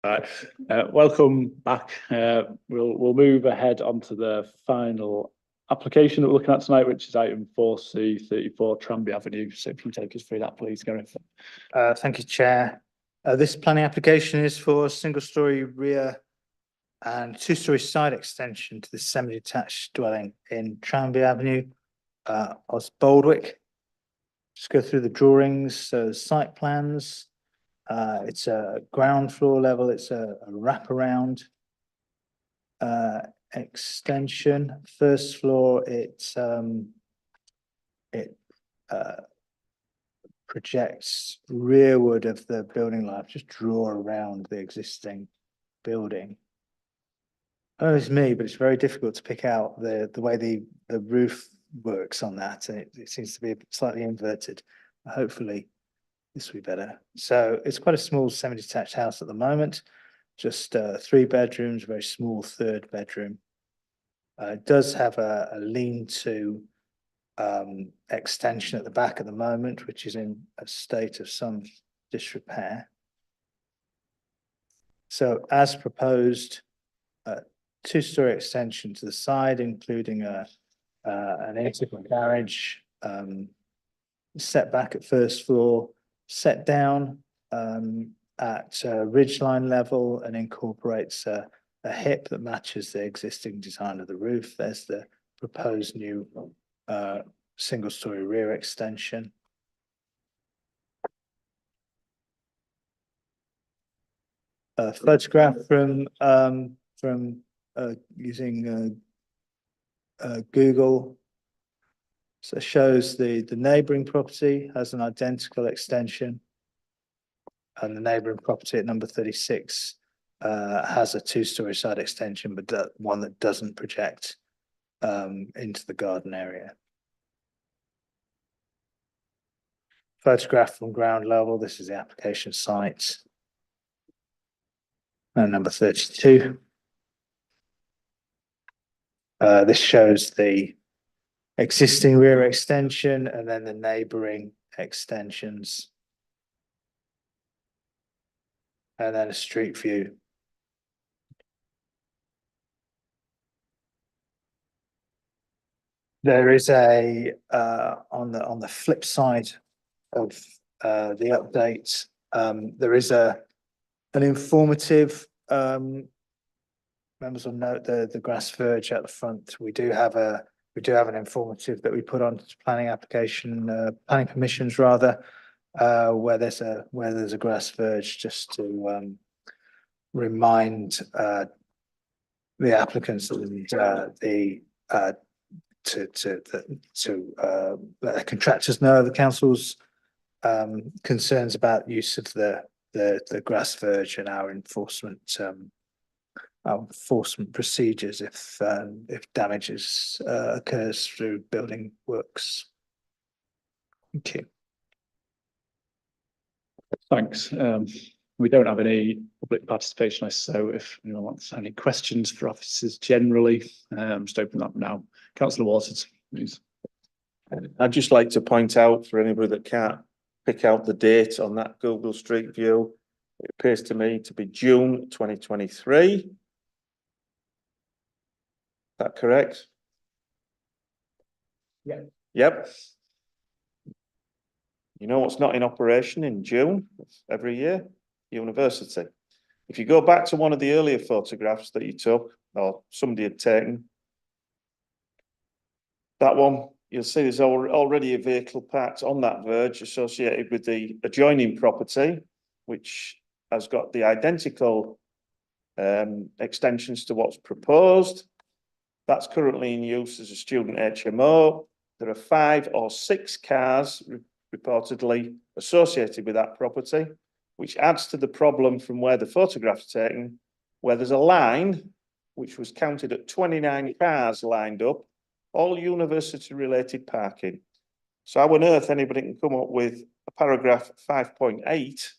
Right, welcome back. We'll move ahead onto the final application that we're looking at tonight, which is item 4C 34 Tranby Avenue. So if you take us through that, please, Gareth. Thank you, Chair. This planning application is for a single-storey rear and two-storey side extension to the semi-detached dwelling in Tranby Avenue, Osbaldwick. Just go through the drawings, so site plans. It's a ground floor level, it's a wraparound extension. First floor, it projects rearward of the building line, just draw around the existing building. Oh, it's me, but it's very difficult to pick out the way the roof works on that, and it seems to be slightly inverted. Hopefully this will be better. So it's quite a small semi-detached house at the moment, just 3 bedrooms, very small 3rd bedroom. It does have a lean-to extension at the back at the moment, which is in a state of some disrepair. So as proposed, 2-storey extension to the side, including an integral garage, set back at first floor, set down at ridgeline level, and incorporates a hip that matches the existing design of the roof. There's the proposed new single-storey rear extension. A photograph from using Google. So it shows the neighbouring property has an identical extension, and the neighbouring property at number 36 has a 2-storey side extension, but one that doesn't project into the garden area. Photograph from ground level. This is the application site. And number 32. This shows the existing rear extension and then the neighbouring extensions. And then a street view. There is a on the flip side of the update, there is an informative members will note the grass verge at the front. We do have an informative that we put on planning application, planning permissions rather, where there's a grass verge, just to remind the applicants and to let the contractors know the council's concerns about use of the grass verge and our enforcement procedures if damages occurs through building works. Thank you. Thanks. We don't have any public participation, so if anyone wants any questions for officers generally, just open that now. Councillor Waters, please. I'd just like to point out for anybody that can't pick out the date on that Google Street View, it appears to me to be June 2023. Is that correct? Yeah. Yep. You know what's not in operation in June every year? University. If you go back to one of the earlier photographs that you took or somebody had taken, that one, you'll see there's already a vehicle parked on that verge associated with the adjoining property, which has got the identical extensions to what's proposed. That's currently in use as a student HMO. There are 5 or 6 cars reportedly associated with that property, which adds to the problem from where the photograph's taken, where there's a line which was counted at 29 cars lined up, all university-related parking. So how on earth anybody can come up with a paragraph 5.8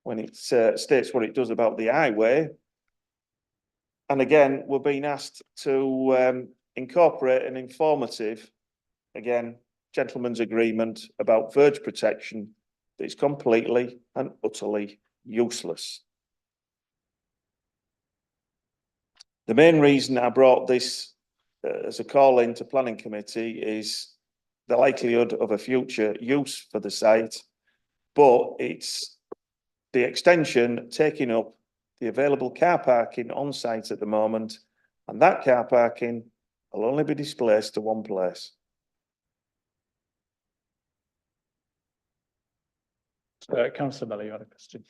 when it states what it does about the highway? And again, we're being asked to incorporate an informative, again, gentleman's agreement about verge protection that is completely and utterly useless. The main reason I brought this as a call into planning committee is the likelihood of a future use for the site, but it's the extension taking up the available car parking on site at the moment, and that car parking will only be displaced to one place. Councillor Melly, you had a question?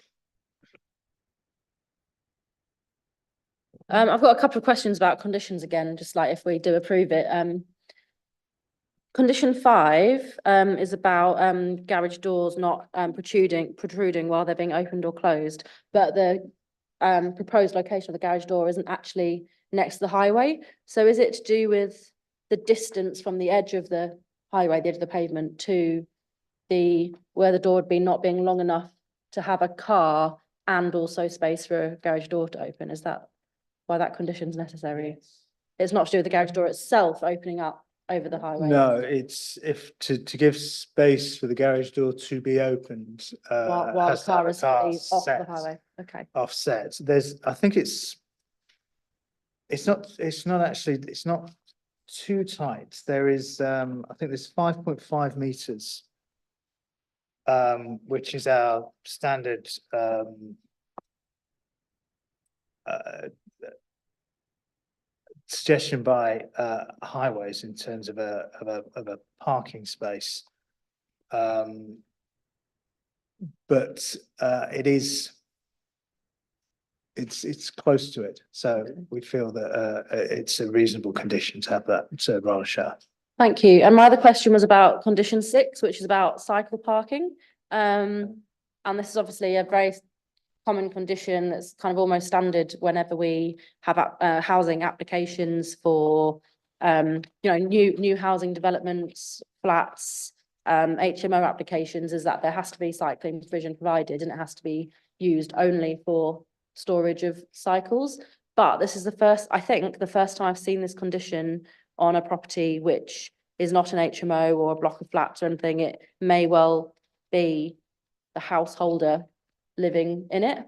I've got a couple of questions about conditions again, just like if we do approve it. Condition 5 is about garage doors not protruding while they're being opened or closed, but the proposed location of the garage door isn't actually next to the highway. So is it to do with the distance from the edge of the highway, the edge of the pavement, to where the door would be not being long enough to have a car and also space for a garage door to open? Is that why that condition is necessary? It's not to do with the garage door itself opening up over the highway. No, it's to give space for the garage door to be opened. While the has to have car a is fully off the set, highway. Okay. offset. I think it's not too tight. There is, I think there's 5.5 meters, which is our standard, suggestion by highways in terms of a parking space. But it's close to it, so we feel that it's a reasonable condition to have that rather sharp. Thank you. And my other question was about condition 6, which is about cycle parking. And this is obviously a very common condition that's kind of almost standard whenever we have housing applications for new housing developments, flats, HMO applications, is that there has to be cycling provision provided, and it has to be used only for storage of cycles. But this is I think the first time I've seen this condition on a property which is not an HMO or a block of flats or anything. It may well be the householder living in it.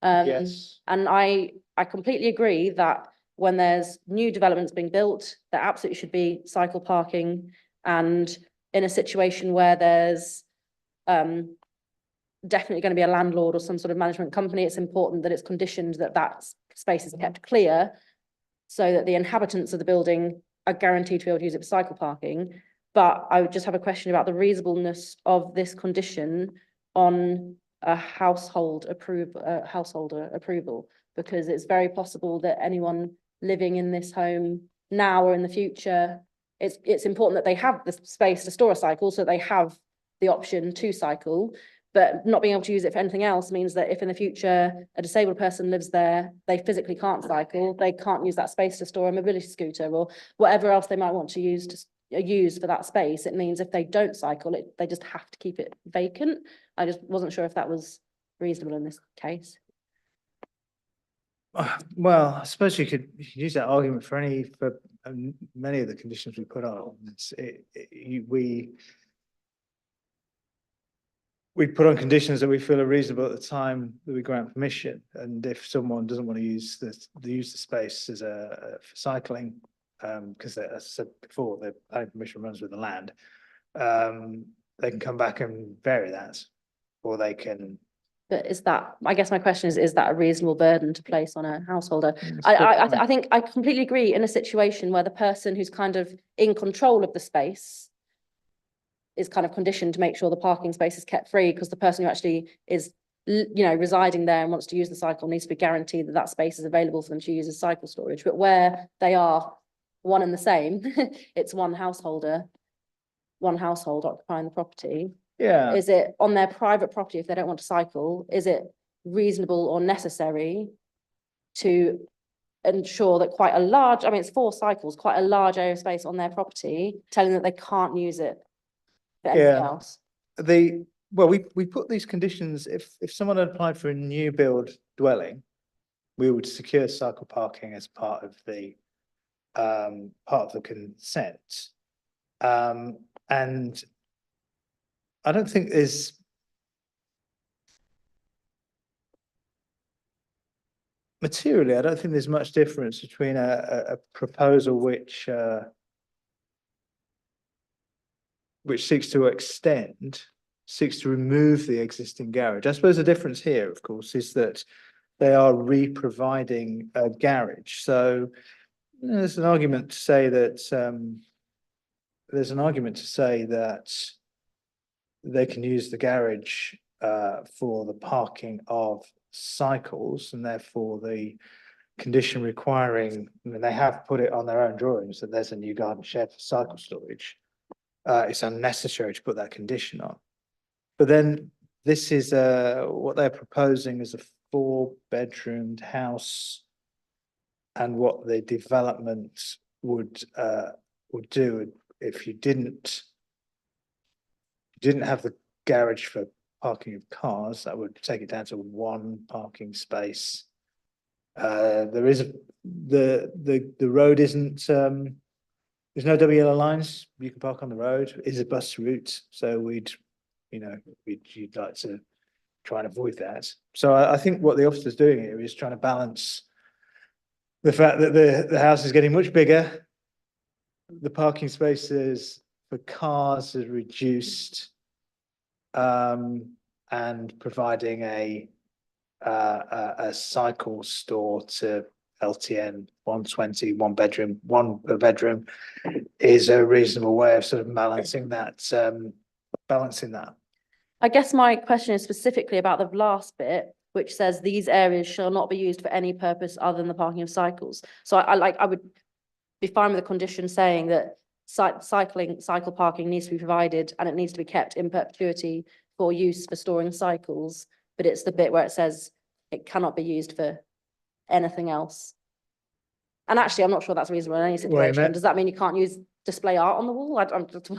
Yes. And I completely agree that when there's new developments being built, there absolutely should be cycle parking. And in a situation where there's definitely going to be a landlord or some sort of management company, it's important that it's conditioned that that space is kept clear so that the inhabitants of the building are guaranteed to be able to use it for cycle parking. But I would just have a question about the reasonableness of this condition on a householder approval, because it's very possible that anyone living in this home now or in the future, it's important that they have the space to store a cycle so they have the option to cycle. But not being able to use it for anything else means that if in the future a disabled person lives there, they physically can't cycle, they can't use that space to store a mobility scooter or whatever else they might want to use for that space. It means if they don't cycle, they just have to keep it vacant. I just wasn't sure if that was reasonable in this case. Well, I suppose you could use that argument for many of the conditions we put on. We put on conditions that we feel are reasonable at the time that we grant permission. And if someone doesn't want to use the space as for cycling, because as I said before, the planning permission runs with the land, they can come back and vary that, or they can. But I guess my question is that a reasonable burden to place on a householder? I think I completely agree in a situation where the person who's kind of in control of the space is kind of conditioned to make sure the parking space is kept free, because the person who actually is, residing there and wants to use the cycle needs to be guaranteed that that space is available for them to use as cycle storage. But where they are one and the same, it's one household occupying the property. Yeah. Is it on their private property, if they don't want to cycle, is it reasonable or necessary to ensure that quite a large, it's 4 cycles, quite a large area of space on their property, telling them that they can't use it for anything else? We put these conditions, if someone had applied for a new build dwelling, we would secure cycle parking as part of the consent. And I don't think there's, materially, I don't think there's much difference between a proposal which seeks to seeks to remove the existing garage. I suppose the difference here, of course, is that they are re-providing a garage. So there's an argument to say that they can use the garage for the parking of cycles, and therefore the condition requiring, I mean, they have put it on their own drawings that there's a new garden shed for cycle storage. It's unnecessary to put that condition on. But then this is what they're proposing is a 4-bedroomed house, and what the development would do if you didn't have the garage for parking of cars, that would take it down to 1 parking space. There is the road isn't there's no double yellow lines. You can park on the road. It is a bus route, so you'd like to try and avoid that. So I think what the officer's doing here is trying to balance the fact that the house is getting much bigger, the parking spaces for cars is reduced, and providing a cycle store to LTN 120, 1 bedroom, 1 per bedroom is a reasonable way of sort of balancing that. I guess my question is specifically about the last bit, which says these areas shall not be used for any purpose other than the parking of cycles. So I would be fine with the condition saying that cycle parking needs to be provided and it needs to be kept in perpetuity for use for storing cycles. But it's the bit where it says it cannot be used for anything else. And actually, I'm not sure that's reasonable in any situation. Does that mean you can't use display art on the wall? I'm just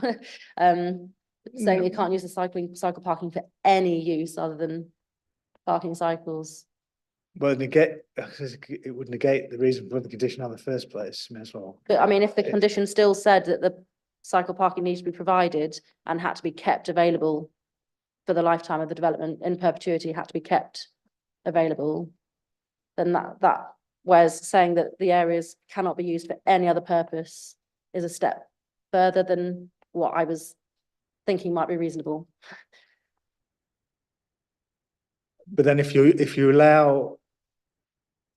saying you can't use the cycle parking for any use other than parking cycles. Well, it would negate the reason for the condition in the first place, as well. But I mean, if the condition still said that the cycle parking needs to be provided and had to be kept available for the lifetime of the development in perpetuity, had to be kept available, then that whereas saying that the areas cannot be used for any other purpose is a step further than what I was thinking might be reasonable. But then if you allow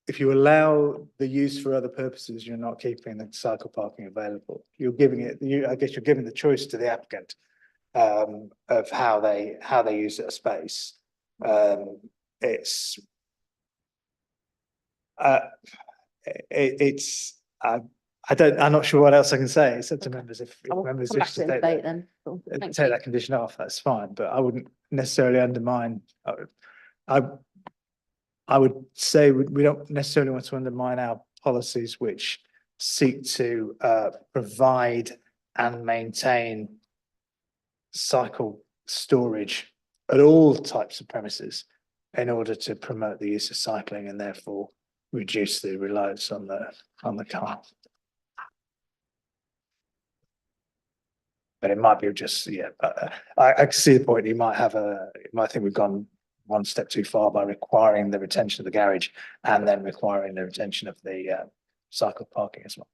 the use for other purposes, you're not keeping the cycle parking available. You're giving I guess you're giving the choice to the applicant of how they use their space. I'm not sure what else I can say. It's up to members if members wish to take that condition off, that's fine. But I wouldn't necessarily undermine. I would say we don't necessarily want to undermine our policies which seek to provide and maintain cycle storage at all types of premises in order to promote the use of cycling and therefore reduce the reliance on the car. But it might be just, I can see the point. You might think we've gone one step too far by requiring the retention of the garage and then requiring the retention of the cycle parking as well.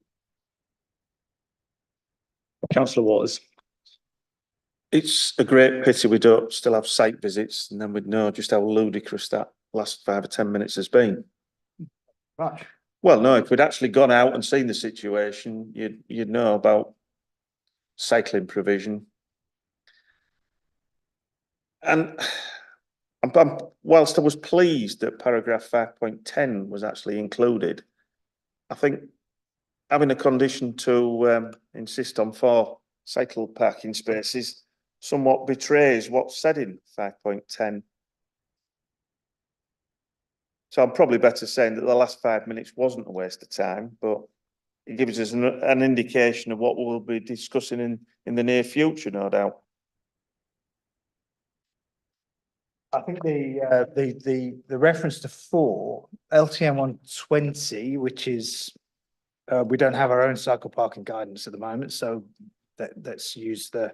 Councillor Waters. It's a great pity we don't still have site visits, and then we'd know just how ludicrous that last 5 or 10 minutes has been. Right. Well, no, if we'd actually gone out and seen the situation, you'd know about cycling provision. And whilst I was pleased that paragraph 5.10 was actually included, I think having a condition to insist on 4 cycle parking spaces somewhat betrays what's said in 5.10. So I'm probably better saying that the last 5 minutes wasn't a waste of time, but it gives us an indication of what we'll be discussing in the near future, no doubt. I think the reference to 4 LTM 120, which is we don't have our own cycle parking guidance at the moment, so let's use the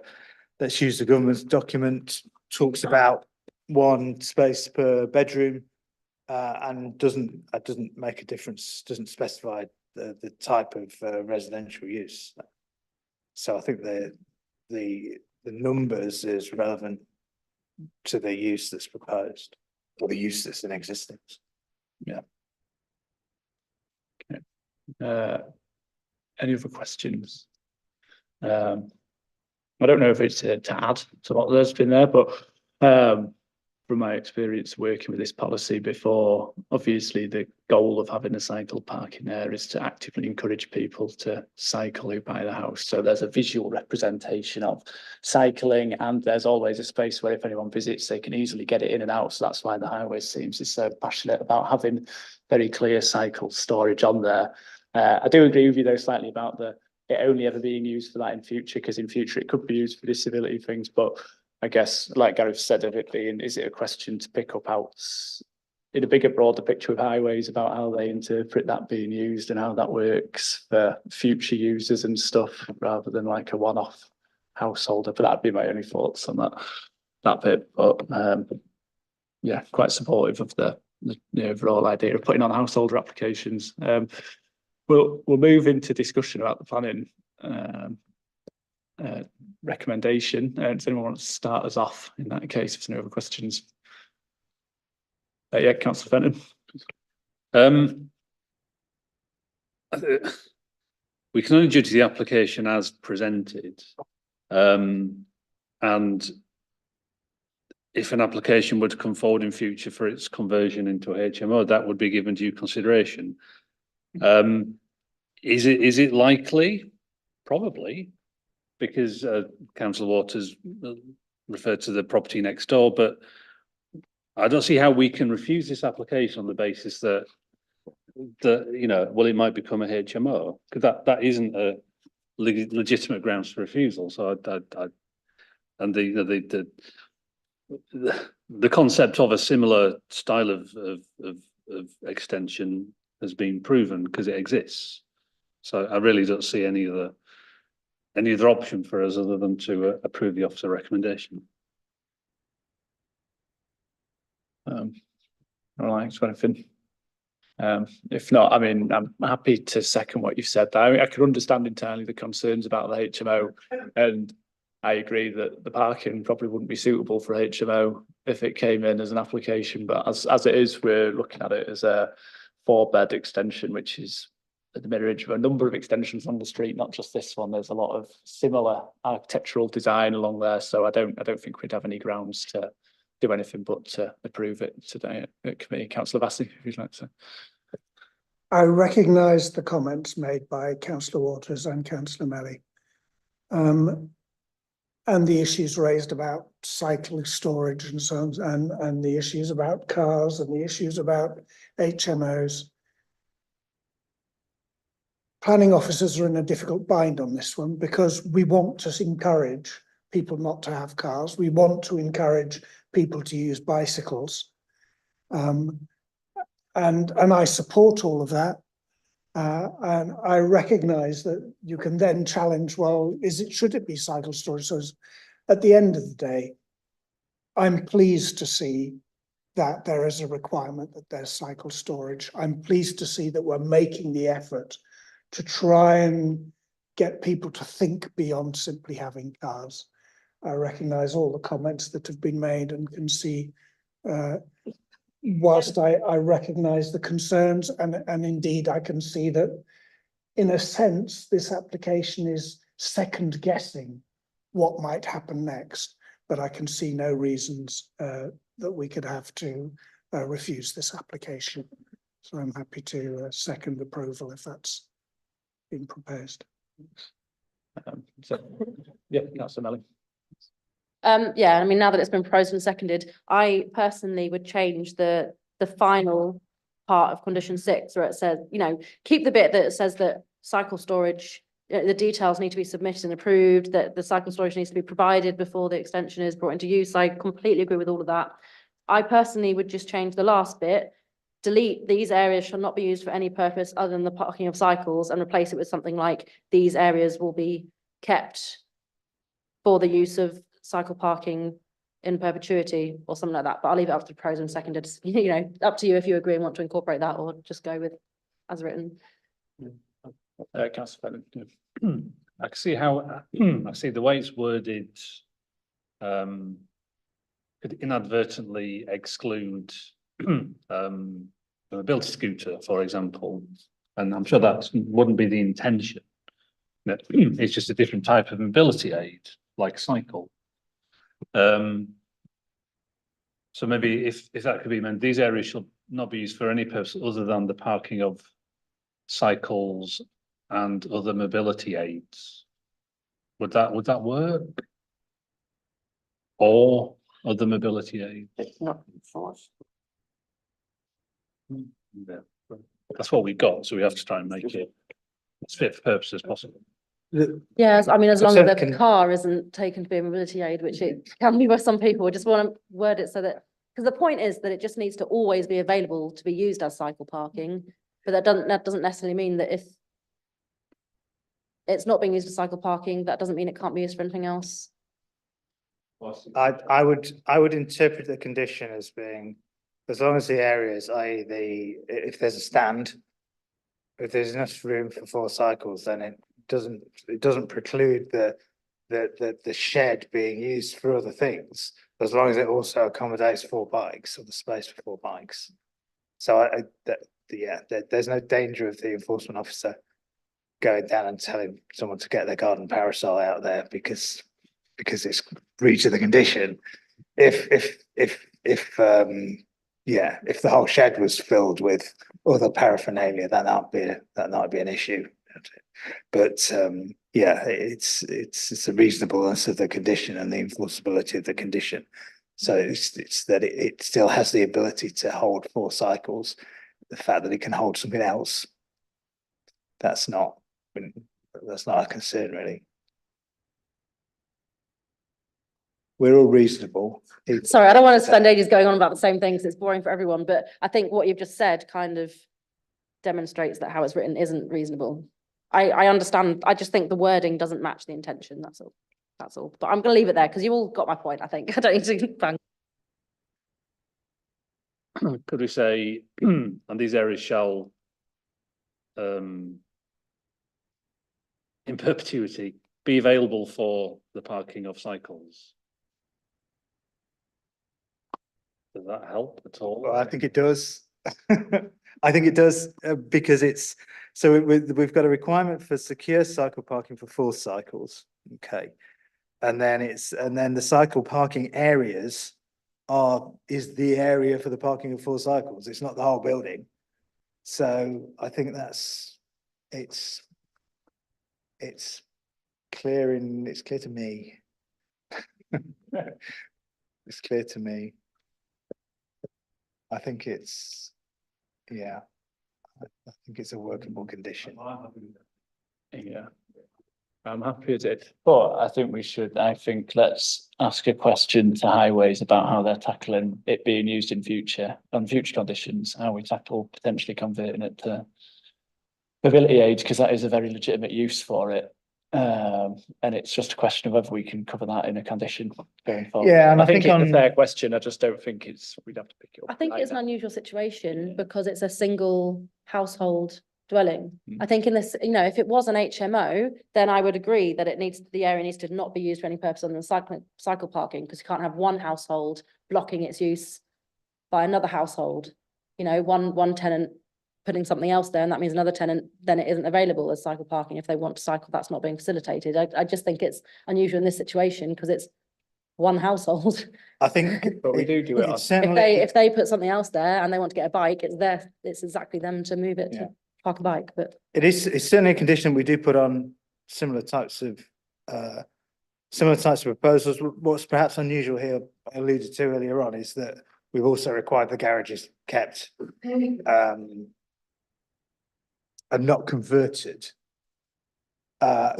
government's document. Talks about 1 space per bedroom and doesn't make a difference, doesn't specify the type of residential use. So I think the numbers is relevant to the use that's proposed, or the use that's in existence. Any other questions? I don't know if it's to add to what there's been there, but from my experience working with this policy before, obviously the goal of having a cycle parking there is to actively encourage people to cycle who buy the house. So there's a visual representation of cycling, and there's always a space where if anyone visits, they can easily get it in and out. So that's why the highway seems is so passionate about having very clear cycle storage on there. I do agree with you though slightly about it only ever being used for that in future, because in future it could be used for disability things, but I guess, like Gareth said, of it being, is it a question to pick up out in a bigger, broader picture of highways about how they interpret that being used and how that works for future users and stuff, rather than like a one-off householder. But that'd be my only thoughts on that bit. But yeah, quite supportive of the overall idea of putting on householder applications. We'll move into discussion about the planning recommendation. Does anyone want to start us off in that case if there's no other questions? Yeah, Councillor Fenton. We can only judge the application as presented, and if an application were to come forward in future for its conversion into a HMO, that would be given due consideration. Is it likely? Probably, because Councillor Waters referred to the property next door, but I don't see how we can refuse this application on the basis that well, it might become a HMO, because that isn't a legitimate grounds for refusal. So and the concept of a similar style of extension has been proven because it exists. So I really don't see any other option for us other than to approve the officer recommendation. All right, so anything? If not, I mean, I'm happy to second what you've said. I can understand entirely the concerns about the HMO, and I agree that the parking probably wouldn't be suitable for HMO if it came in as an application. But as it is, we're looking at it as a 4-bed extension, which is the mirror of a number of extensions on the street, not just this one. There's a lot of similar architectural design along there, so I don't think we'd have any grounds to do anything but to approve it today at committee. Councillor Vassy, if you'd like to. I recognise the comments made by Councillor Waters and Councillor Melly, and the issues raised about cycle storage and so on, and the issues about cars and the issues about HMOs. Planning officers are in a difficult bind on this one, because we want to encourage people not to have cars. We want to encourage people to use bicycles. And I support all of that. And I recognise that you can then challenge, well, should it be cycle storage? So at the end of the day, I'm pleased to see that there is a requirement that there's cycle storage. I'm pleased to see that we're making the effort to try and get people to think beyond simply having cars. I recognise all the comments that have been made and can see, whilst I recognise the concerns, and indeed I can see that in a sense this application is second guessing what might happen next, but I can see no reasons that we could have to refuse this application. So I'm happy to second approval if that's been proposed. Yeah, Councillor Melly. Yeah, I mean, now that it's been proposed and seconded, I personally would change the final part of condition 6, where it says, keep the bit that says that cycle storage, the details need to be submitted and approved, that the cycle storage needs to be provided before the extension is brought into use. I completely agree with all of that. I personally would just change the last bit, delete "these areas shall not be used for any purpose other than the parking of cycles," and replace it with something like "these areas will be kept for the use of cycle parking in perpetuity or something like that, but I'll leave it up to the pros and seconded, up to you if you agree and want to incorporate that or just go with as written. Councillor Fenton. I can see how, I see the way it's worded, could inadvertently exclude, a mobility scooter, for example, and I'm sure that wouldn't be the intention. It's just a different type of mobility aid, like cycle. So maybe if that could be meant, these areas should not be used for any purpose other than the parking of cycles and other mobility aids. Would that work? Or other mobility aids? It's not enforced. Yeah. That's what we've got, so we have to try and make it as fit for purpose as possible. Yes, I mean, as So long as the can- car isn't taken to be a mobility aid, which it can be by some people, I just want to word it so that, because the point is that it just needs to always be available to be used as cycle parking, but that doesn't necessarily mean that if it's not being used as cycle parking, that doesn't mean it can't be used for anything else. I would interpret the condition as being, as long as the areas, i.e. if there's a stand, if there's enough room for 4 cycles, then it doesn't preclude the shed being used for other things, as long as it also accommodates 4 bikes or the space for 4 bikes. So there's no danger of the enforcement officer going down and telling someone to get their garden parasol out there because it's breach of the condition. If the whole shed was filled with other paraphernalia, that might be an issue. But it's the reasonableness of the condition and the enforceability of the condition. So it's that it still has the ability to hold 4 cycles. The fact that it can hold something else, that's not a concern really. We're all reasonable. Sorry, I don't want to spend ages going on about the same thing because it's boring for everyone, but I think what you've just said kind of demonstrates that how it's written isn't reasonable. I understand, I just think the wording doesn't match the intention, that's all. But I'm gonna leave it there because you all got my point, I think. I don't need to bang. Could we say, and these areas shall, in perpetuity, be available for the parking of cycles? Does that help at all? Well, I think it does. I think it does because it's, so we've got a requirement for secure cycle parking for 4 cycles. Okay. And then the cycle parking areas is the area for the parking of 4 cycles. It's not the whole building. So I think it's clear to me. It's clear to me. I think it's a workable condition. Yeah, I'm happy with it, but I think let's ask a question to highways about how they're tackling it being used in future, on future conditions, how we tackle potentially converting it to mobility aids, because that is a very legitimate use for it. And it's just a question of whether we can cover that in a condition going forward. Yeah, and I think it's a on- fair question. I just don't think we'd have to pick it up. I think it's an unusual situation because it's a single household dwelling. I think in this, if it was an HMO, then I would agree that the area needs to not be used for any purpose other than cycle parking, because you can't have one household blocking its use by another household. One tenant putting something else there, and that means another tenant, then it isn't available as cycle parking. If they want to cycle, that's not being facilitated. I just think it's unusual in this situation because it's one household. I think, but we do it. it's certainly, If they put something else there and they want to get a bike, it's exactly them to move it to park a bike. But it's certainly a condition we do put on similar types of proposals. What's perhaps unusual here, alluded to earlier on, is that we've also required the garages kept and not converted.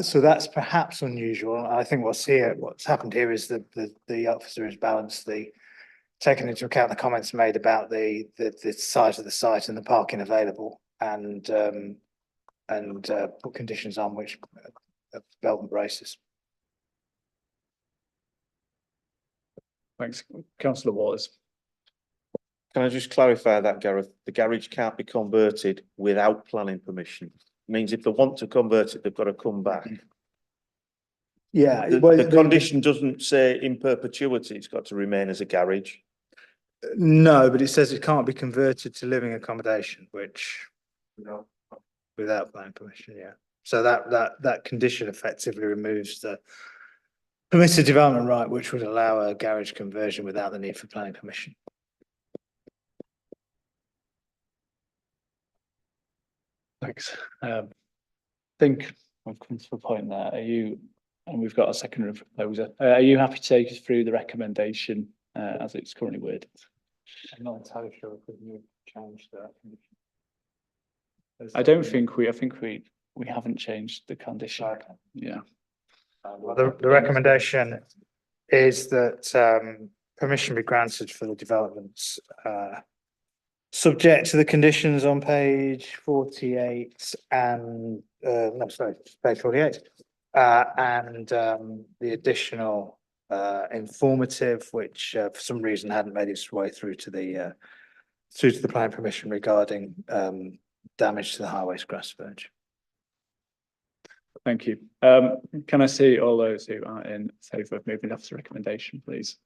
So that's perhaps unusual. I think what's happened here is the officer has balanced taken into account the comments made about the size of the site and the parking available, and put conditions on which belt and braces. Thanks. Councillor Waters. Can I just clarify that, Gareth? The garage can't be converted without planning permission. Means if they want to convert it, they've got to come back. Yeah. The condition doesn't say in perpetuity, it's got to remain as a garage. No, but it says it can't be converted to living accommodation, which without planning permission, yeah. So that condition effectively removes the permitted development right, which would allow a garage conversion without the need for planning permission. Thanks. Think I've come to a point there. Are you, and we've got a second proposer, are you happy to take us through the recommendation as it's currently worded? I'm not entirely sure if you changed that condition. I don't think I think we haven't changed the condition. Okay. Yeah. Well, the recommendation is that permission be granted for the developments subject to the conditions on page 48 and no, sorry, page 48 and the additional informative, which for some reason hadn't made its way through to the planning permission regarding damage to the highways grass verge. Thank you. Can I see all those who are in favour of moving off the recommendation, please?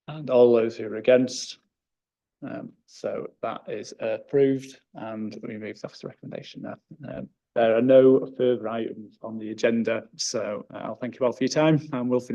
And all those who are against? So that is approved and we move off the recommendation now. There are no further items on the agenda, so I'll thank you all for your time and we'll finish.